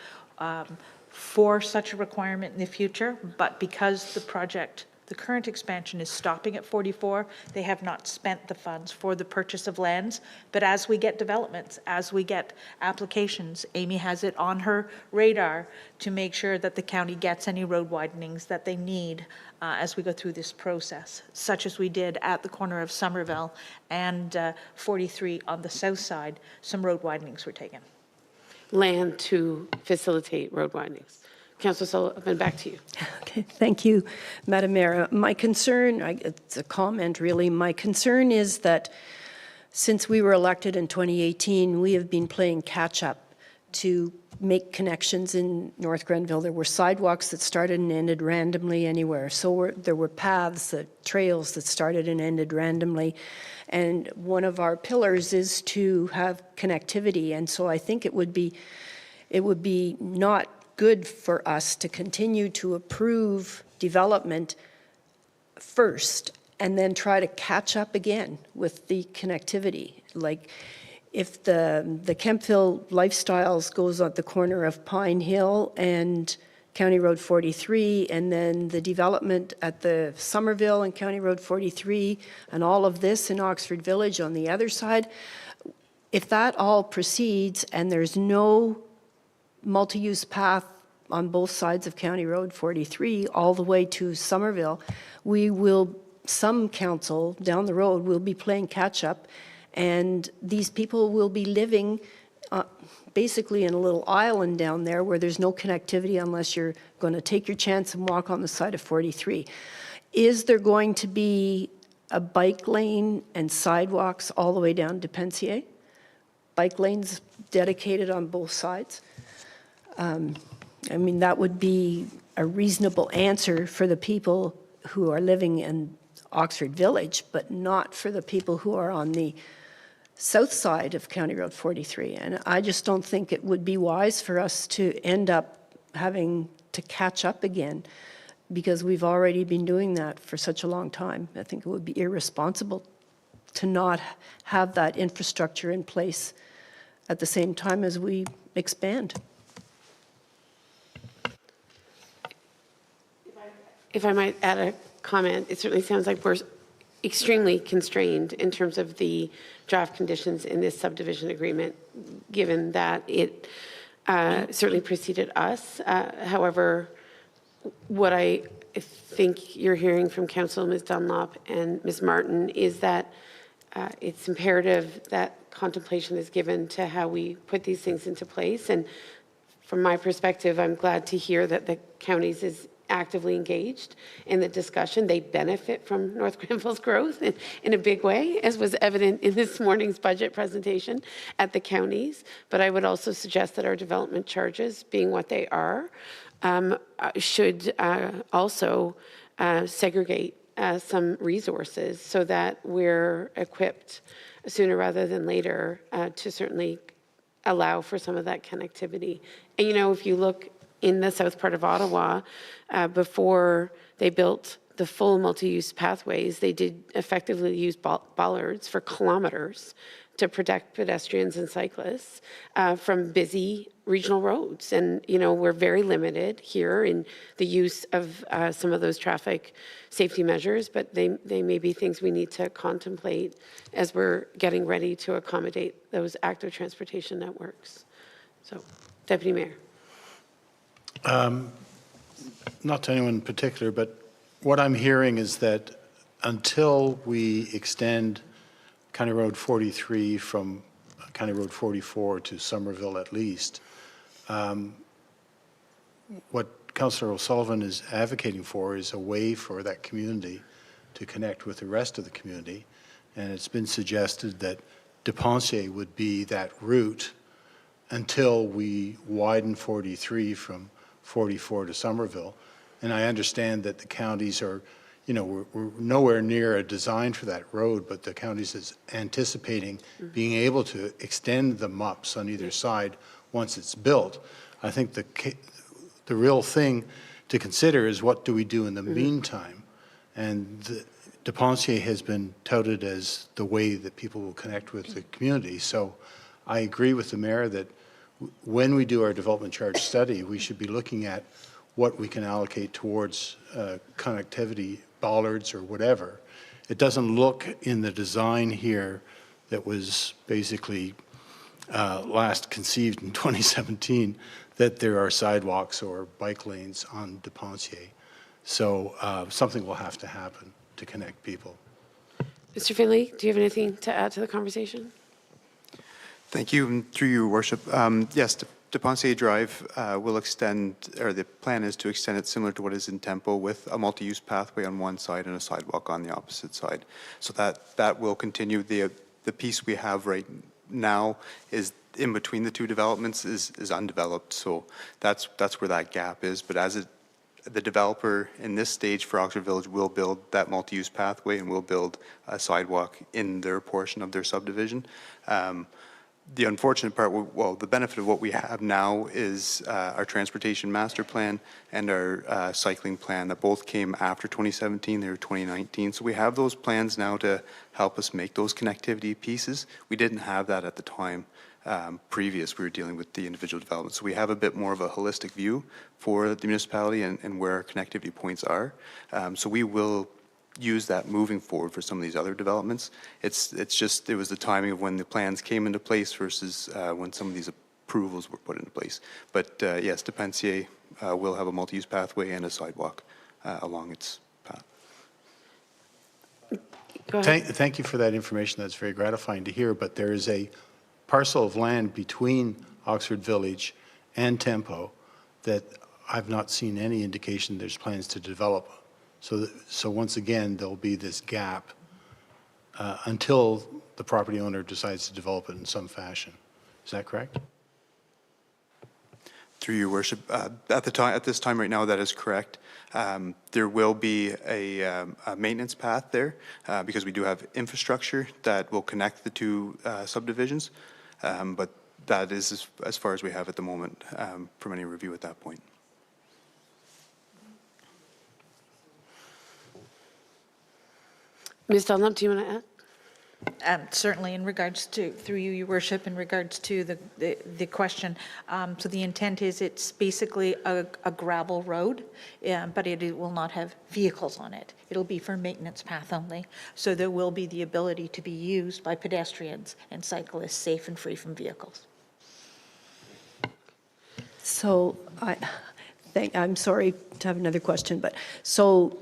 such a requirement in the future, but because the current expansion is stopping at 44, they have not spent the funds for the purchase of lands. But as we get developments, as we get applications, Amy has it on her radar to make sure that the county gets any road widenings that they need as we go through this process, such as we did at the corner of Somerville and 43 on the south side. Some road widenings were taken. Land to facilitate road widenings. Councillor Sullivan, back to you. Okay, thank you, Madam Mayor. My concern, it's a comment really, my concern is that since we were elected in 2018, we have been playing catch up to make connections in North Grenville. There were sidewalks that started and ended randomly anywhere. So there were paths, trails that started and ended randomly. And one of our pillars is to have connectivity. And so I think it would be not good for us to continue to approve development first and then try to catch up again with the connectivity. Like if the Kempville Lifestyles goes at the corner of Pine Hill and County Road 43, and then the development at the Somerville and County Road 43, and all of this in Oxford Village on the other side, if that all proceeds and there's no multi-use path on both sides of County Road 43 all the way to Somerville, some council down the road will be playing catch up, and these people will be living basically in a little island down there where there's no connectivity unless you're going to take your chance and walk on the side of 43. Is there going to be a bike lane and sidewalks all the way down to Pensier? Bike lanes dedicated on both sides? I mean, that would be a reasonable answer for the people who are living in Oxford Village, but not for the people who are on the south side of County Road 43. And I just don't think it would be wise for us to end up having to catch up again, because we've already been doing that for such a long time. I think it would be irresponsible to not have that infrastructure in place at the same time as we expand. If I might add a comment, it certainly sounds like we're extremely constrained in terms of the draft conditions in this subdivision agreement, given that it certainly preceded us. However, what I think you're hearing from Council Ms. Dunlop and Ms. Martin is that it's imperative that contemplation is given to how we put these things into place. And from my perspective, I'm glad to hear that the county's is actively engaged in the discussion. They benefit from North Grenville's growth in a big way, as was evident in this morning's budget presentation at the counties. But I would also suggest that our development charges, being what they are, should also segregate some resources so that we're equipped sooner rather than later to certainly allow for some of that connectivity. And you know, if you look in the south part of Ottawa, before they built the full multi-use pathways, they did effectively use bollards for kilometers to protect pedestrians and cyclists from busy regional roads. And, you know, we're very limited here in the use of some of those traffic safety measures, but they may be things we need to contemplate as we're getting ready to accommodate those active transportation networks. So, Deputy Mayor. Not to anyone in particular, but what I'm hearing is that until we extend County Road 43 from County Road 44 to Somerville at least, what Councillor O'Sullivan is advocating for is a way for that community to connect with the rest of the community. And it's been suggested that Depensier would be that route until we widen 43 from 44 to Somerville. And I understand that the counties are, you know, we're nowhere near a design for that road, but the counties is anticipating being able to extend the MUPs on either side once it's built. I think the real thing to consider is what do we do in the meantime? And Depensier has been touted as the way that people will connect with the community. So I agree with the mayor that when we do our development charge study, we should be looking at what we can allocate towards connectivity, bollards or whatever. It doesn't look in the design here that was basically last conceived in 2017 that there are sidewalks or bike lanes on Depensier. So something will have to happen to connect people. Mr. Finley, do you have anything to add to the conversation? Thank you. And through your worship, yes, Depensier Drive will extend, or the plan is to extend it similar to what is in Tempo with a multi-use pathway on one side and a sidewalk on the opposite side. So that will continue. The piece we have right now is in between the two developments is undeveloped. So that's where that gap is. But as the developer in this stage for Oxford Village will build that multi-use pathway and will build a sidewalk in their portion of their subdivision. The unfortunate part, well, the benefit of what we have now is our transportation master plan and our cycling plan that both came after 2017, they were 2019. So we have those plans now to help us make those connectivity pieces. We didn't have that at the time previous. We were dealing with the individual development. So we have a bit more of a holistic view for the municipality and where our connectivity points are. So we will use that moving forward for some of these other developments. It's just, it was the timing of when the plans came into place versus when some of these approvals were put into place. But yes, Depensier will have a multi-use pathway and a sidewalk along its path. Go ahead. Thank you for that information. That's very gratifying to hear. But there is a parcel of land between Oxford Village and Tempo that I've not seen any indication there's plans to develop. So once again, there'll be this gap until the property owner decides to develop it in some fashion. Is that correct? Through your worship, at this time right now, that is correct. There will be a maintenance path there because we do have infrastructure that will connect the two subdivisions, but that is as far as we have at the moment from any review at that point. Ms. Dunlop, do you want to add? Certainly, in regards to, through you, your worship, in regards to the question, so the intent is it's basically a gravel road, but it will not have vehicles on it. It'll be for maintenance path only. So there will be the ability to be used by pedestrians and cyclists safe and free from vehicles. So I'm sorry to have another question, but so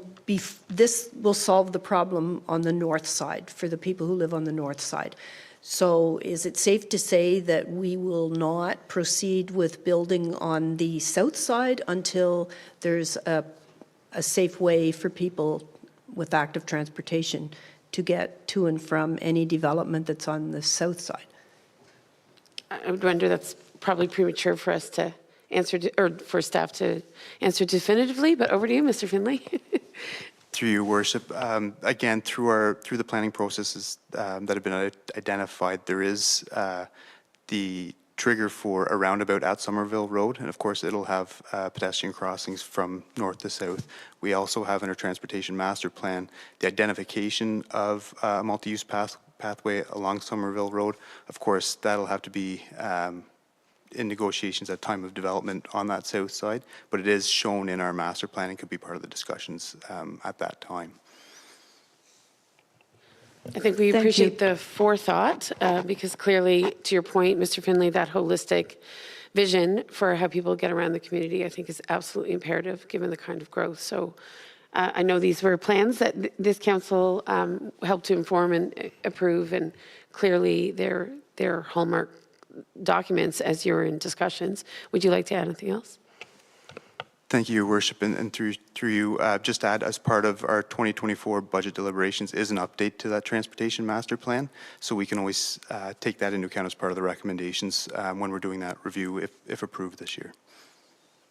this will solve the problem on the north side for the people who live on the north side. So is it safe to say that we will not proceed with building on the south side until there's a a safe way for people with active transportation to get to and from any development that's on the south side? I would wonder, that's probably premature for us to answer, or for staff to answer definitively, but over to you, Mr. Finlay. Through your worship, again, through the planning processes that have been identified, there is the trigger for a roundabout at Somerville Road, and of course it'll have pedestrian crossings from north to south. We also have in our transportation master plan the identification of a multi-use pathway along Somerville Road. Of course, that'll have to be in negotiations at time of development on that south side, but it is shown in our master plan and could be part of the discussions at that time. I think we appreciate the forethought because clearly, to your point, Mr. Finlay, that holistic vision for how people get around the community, I think is absolutely imperative given the kind of growth. So I know these were plans that this council helped to inform and approve, and clearly they're hallmark documents as you're in discussions. Would you like to add anything else? Thank you, Your Worship, and through you, just add, as part of our 2024 budget deliberations is an update to that transportation master plan, so we can always take that into account as part of the recommendations when we're doing that review, if approved this year.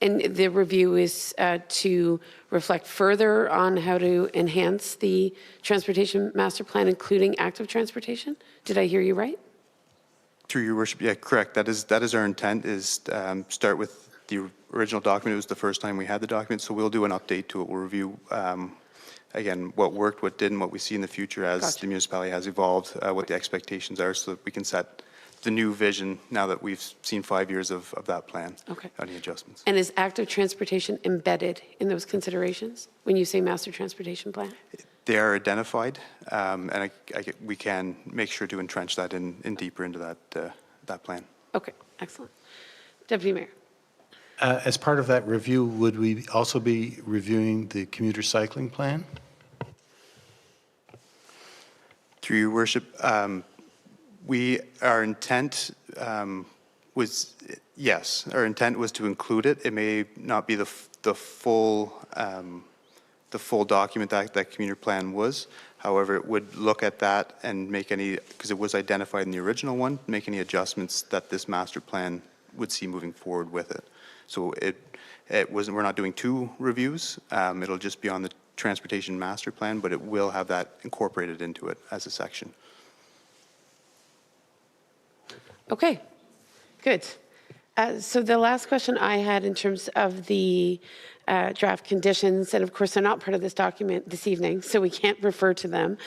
And the review is to reflect further on how to enhance the transportation master plan, including active transportation? Did I hear you right? Through Your Worship, yeah, correct. That is our intent, is start with the original document. It was the first time we had the document, so we'll do an update to it. We'll review, again, what worked, what didn't, what we see in the future as the municipality has evolved, what the expectations are, so that we can set the new vision now that we've seen 5 years of that plan. Okay. Any adjustments. And is active transportation embedded in those considerations when you say master transportation plan? They are identified, and we can make sure to entrench that in deeper into that plan. Okay, excellent. Deputy Mayor. As part of that review, would we also be reviewing the commuter cycling plan? Through Your Worship, our intent was, yes, our intent was to include it. It may not be the full document that commuter plan was. However, it would look at that and make any, because it was identified in the original one, make any adjustments that this master plan would see moving forward with it. So it wasn't, we're not doing two reviews. It'll just be on the transportation master plan, but it will have that incorporated into it as a section. Okay, good. So the last question I had in terms of the draft conditions, and of course they're not part of this document this evening, so we can't refer to them.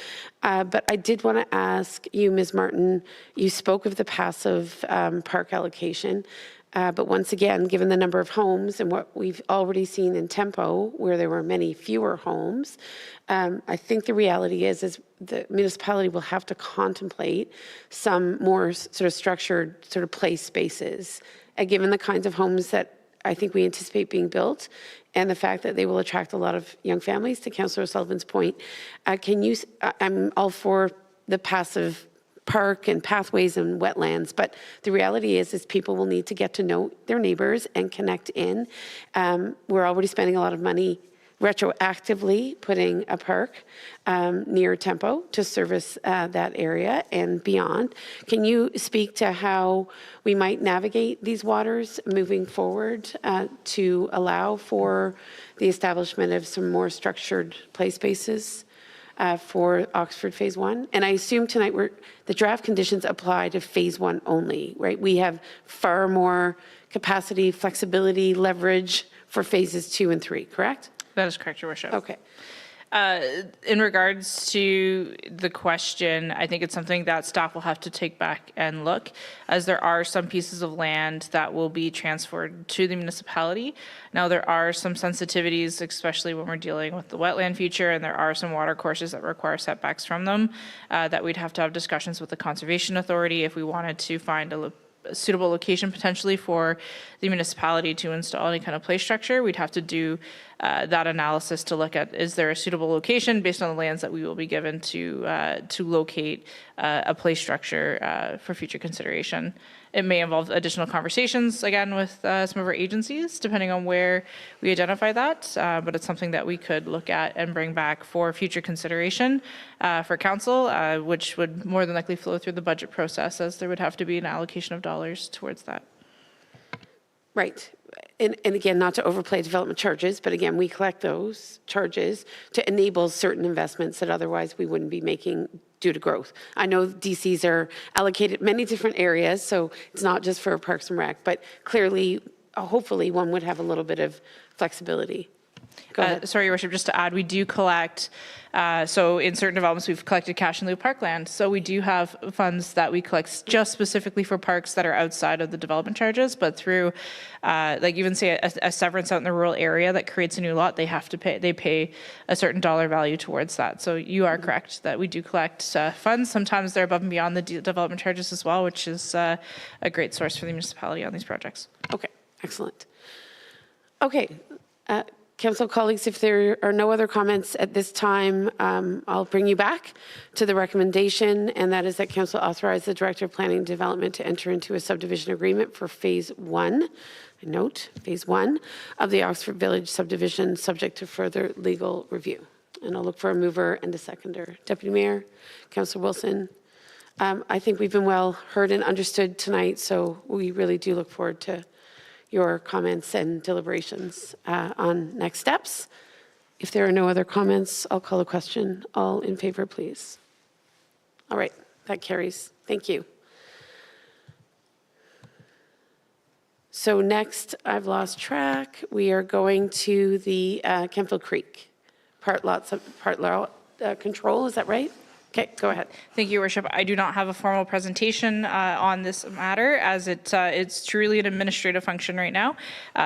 But I did want to ask you, Ms. Martin, you spoke of the passive park allocation. But once again, given the number of homes and what we've already seen in Tempo, where there were many fewer homes, I think the reality is the municipality will have to contemplate some more sort of structured sort of play spaces, given the kinds of homes that I think we anticipate being built and the fact that they will attract a lot of young families, to Councillor Sullivan's point. I'm all for the passive park and pathways and wetlands, but the reality is people will need to get to know their neighbors and connect in. We're already spending a lot of money retroactively putting a park near Tempo to service that area and beyond. Can you speak to how we might navigate these waters moving forward to allow for the establishment of some more structured play spaces for Oxford Phase 1? And I assume tonight the draft conditions apply to Phase 1 only, right? We have far more capacity, flexibility, leverage for Phases 2 and 3, correct? That is correct, Your Worship. Okay. In regards to the question, I think it's something that staff will have to take back and look, as there are some pieces of land that will be transferred to the municipality. Now, there are some sensitivities, especially when we're dealing with the wetland feature, and there are some water courses that require setbacks from them, that we'd have to have discussions with the Conservation Authority if we wanted to find a suitable location potentially for the municipality to install any kind of play structure. We'd have to do that analysis to look at, is there a suitable location based on the lands that we will be given to locate a play structure for future consideration. It may involve additional conversations, again, with some of our agencies, depending on where we identify that. But it's something that we could look at and bring back for future consideration for council, which would more than likely flow through the budget process, as there would have to be an allocation of dollars towards that. Right. And again, not to overplay development charges, but again, we collect those charges to enable certain investments that otherwise we wouldn't be making due to growth. I know DCs are allocated many different areas, so it's not just for Parks and Rec, but clearly, hopefully, one would have a little bit of flexibility. Go ahead. Sorry, Your Worship, just to add, we do collect, so in certain developments, we've collected cash in lieu of parkland. So we do have funds that we collect just specifically for parks that are outside of the development charges, but through, like even say a severance out in the rural area that creates a new lot, they pay a certain dollar value towards that. So you are correct that we do collect funds. Sometimes they're above and beyond the development charges as well, which is a great source for the municipality on these projects. Okay, excellent. Okay. Council colleagues, if there are no other comments at this time, I'll bring you back to the recommendation, and that is that Council authorize the Director of Planning and Development to enter into a subdivision agreement for Phase 1, I note, Phase 1 of the Oxford Village subdivision, subject to further legal review. And I'll look for a mover and a seconder. Deputy Mayor, Councillor Wilson, I think we've been well heard and understood tonight, so we really do look forward to your comments and deliberations on next steps. If there are no other comments, I'll call a question. All in favor, please. All right, that carries. Thank you. So next, I've lost track. We are going to the Kemptville Creek part lot control. Is that right? Okay, go ahead. Thank you, Your Worship. I do not have a formal presentation on this matter, as it's truly an administrative function right now.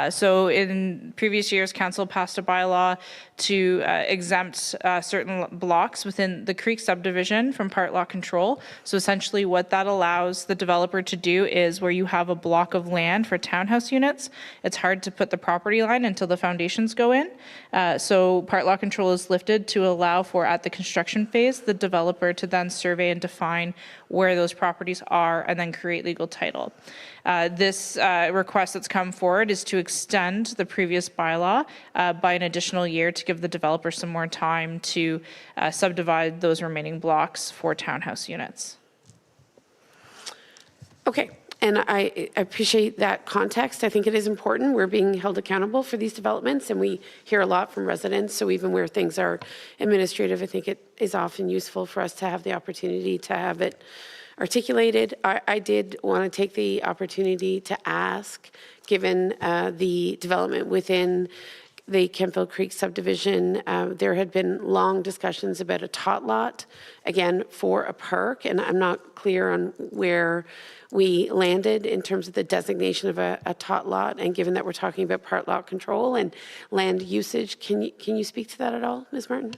So in previous years, Council passed a bylaw to exempt certain blocks within the Creek subdivision from part lot control. So essentially what that allows the developer to do is where you have a block of land for townhouse units, it's hard to put the property line until the foundations go in. So part lot control is lifted to allow for, at the construction phase, the developer to then survey and define where those properties are and then create legal title. This request that's come forward is to extend the previous bylaw by an additional year to give the developer some more time to subdivide those remaining blocks for townhouse units. Okay, and I appreciate that context. I think it is important. We're being held accountable for these developments, and we hear a lot from residents. So even where things are administrative, I think it is often useful for us to have the opportunity to have it articulated. I did want to take the opportunity to ask, given the development within the Kemptville Creek subdivision, there had been long discussions about a tot lot, again, for a park, and I'm not clear on where we landed in terms of the designation of a tot lot, and given that we're talking about part lot control and land usage, can you speak to that at all, Ms. Martin?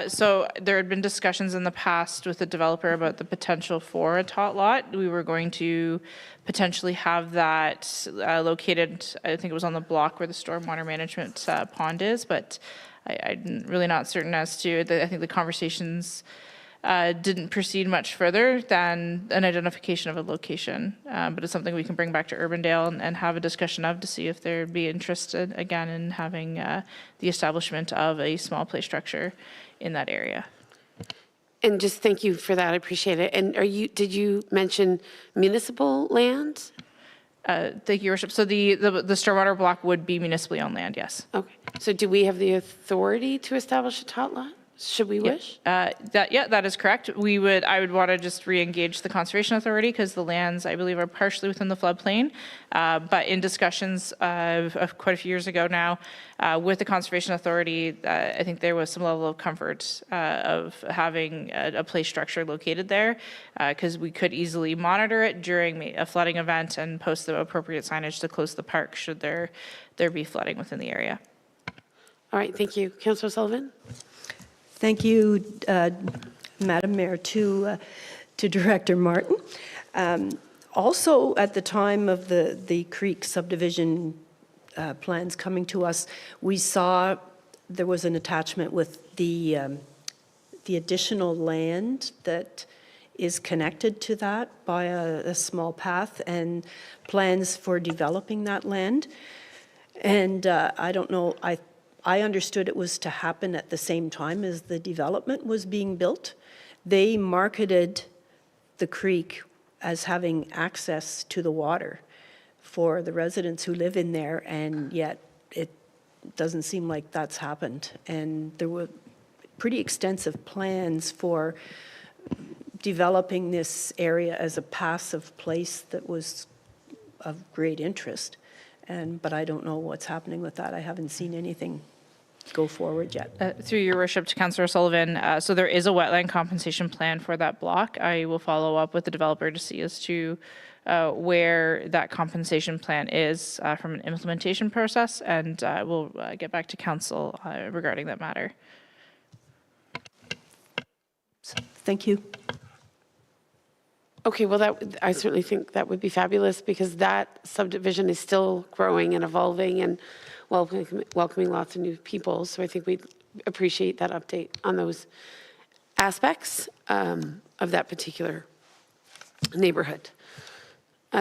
So there had been discussions in the past with the developer about the potential for a tot lot. We were going to potentially have that located, I think it was on the block where the stormwater management pond is, but I'm really not certain as to, I think the conversations didn't proceed much further than an identification of a location. But it's something we can bring back to Urbandale and have a discussion of to see if there'd be interested again in having the establishment of a small play structure in that area. And just thank you for that. I appreciate it. And did you mention municipal land? Thank you, Your Worship. So the stormwater block would be municipally owned land, yes. Okay. So do we have the authority to establish a tot lot? Should we wish? That is correct. I would want to just re-engage the Conservation Authority because the lands, I believe, are partially within the floodplain. But in discussions of quite a few years ago now with the Conservation Authority, I think there was some level of comfort of having a play structure located there because we could easily monitor it during a flooding event and post the appropriate signage to close the park should there be flooding within the area. All right, thank you. Councillor Sullivan? Thank you, Madam Mayor, to Director Martin. Also, at the time of the Creek subdivision plans coming to us, we saw there was an attachment with the additional land that is connected to that by a small path and plans for developing that land. And I don't know, I understood it was to happen at the same time as the development was being built. They marketed the creek as having access to the water for the residents who live in there, and yet it doesn't seem like that's happened. And there were pretty extensive plans for developing this area as a passive place that was of great interest. But I don't know what's happening with that. I haven't seen anything go forward yet. Through your worship to Councillor Sullivan, so there is a wetland compensation plan for that block. I will follow up with the developer to see as to where that compensation plan is from an implementation process, and we'll get back to council regarding that matter. Thank you. Okay, well, I certainly think that would be fabulous, because that subdivision is still growing and evolving and welcoming lots of new people. So I think we'd appreciate that update on those aspects of that particular neighborhood.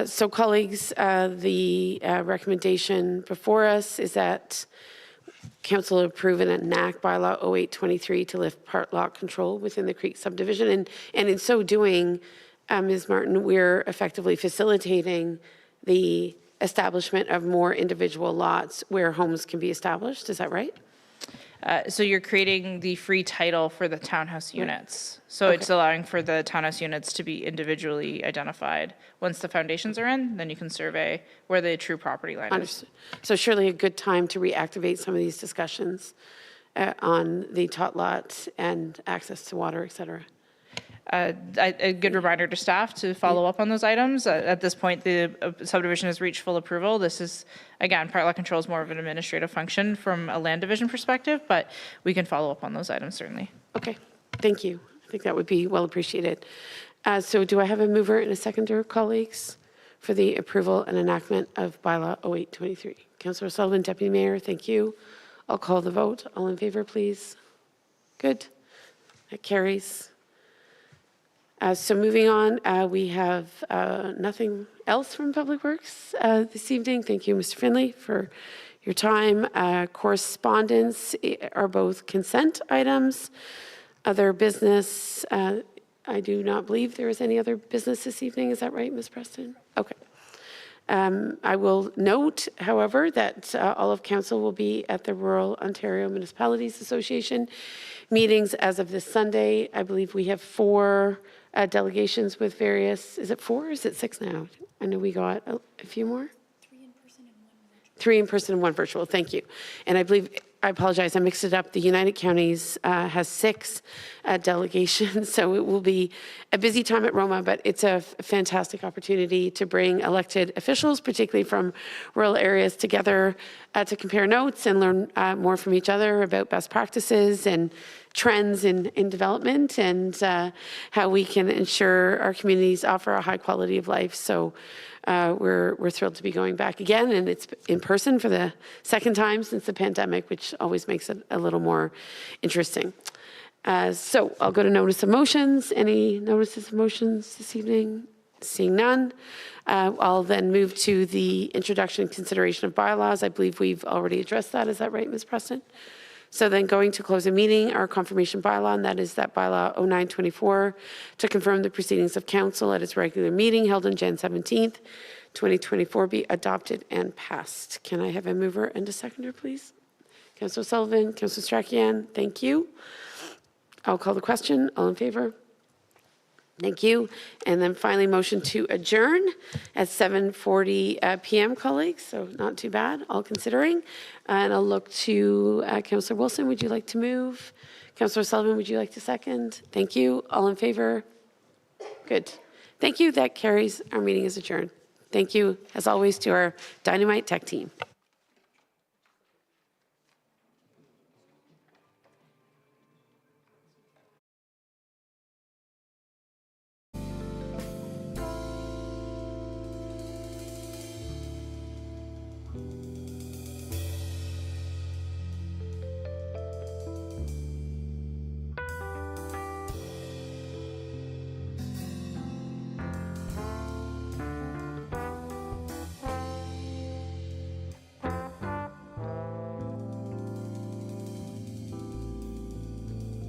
So colleagues, the recommendation before us is that council approve and enact bylaw 0823 to lift part lot control within the Creek subdivision. And in so doing, Ms. Martin, we're effectively facilitating the establishment of more individual lots where homes can be established. Is that right? So you're creating the free title for the townhouse units. So it's allowing for the townhouse units to be individually identified. Once the foundations are in, then you can survey where the true property line Understood. So surely a good time to reactivate some of these discussions on the tot lot and access to water, et cetera. A good reminder to staff to follow up on those items. At this point, the subdivision has reached full approval. This is, again, part lot control is more of an administrative function from a land division perspective, but we can follow up on those items, certainly. Okay, thank you. I think that would be well appreciated. So do I have a mover and a seconder, colleagues, for the approval and enactment of bylaw 0823? Councillor Sullivan, Deputy Mayor, thank you. I'll call the vote. All in favor, please. Good. That carries. So moving on, we have nothing else from Public Works this evening. Thank you, Mr. Finley, for your time. Correspondence are both consent items. Other business, I do not believe there is any other business this evening. Is that right, Ms. Preston? Okay. I will note, however, that all of council will be at the Rural Ontario Municipalities Association meetings as of this Sunday. I believe we have 4 delegations with various, is it 4 or is it 6 now? I know we got a few more. 3 in person and 1 virtual. Thank you. And I believe, I apologize, I mixed it up. The United Counties has 6 delegations, so it will be a busy time at Roma, but it's a fantastic opportunity to bring elected officials, particularly from rural areas, together to compare notes and learn more from each other about best practices and trends in development and how we can ensure our communities offer a high quality of life. So we're thrilled to be going back again, and it's in person for the 2nd time since the pandemic, which always makes it a little more interesting. So I'll go to notice of motions. Any notices of motions this evening? Seeing none. I'll then move to the introduction and consideration of bylaws. I believe we've already addressed that. Is that right, Ms. Preston? So then going to close a meeting, our confirmation bylaw, and that is that bylaw 0924 to confirm the proceedings of council at its regular meeting held on Jan 17th, 2024 be adopted and passed. Can I have a mover and a seconder, please? Councillor Sullivan, Councillor Strachian, thank you. I'll call the question. All in favor? Thank you. And then finally, motion to adjourn at 7:40 p.m., colleagues. So not too bad, all considering. And I'll look to Councillor Wilson. Would you like to move? Councillor Sullivan, would you like to second? Thank you. All in favor? Good. Thank you. That carries. Our meeting is adjourned. Thank you, as always, to our Dynamite Tech team.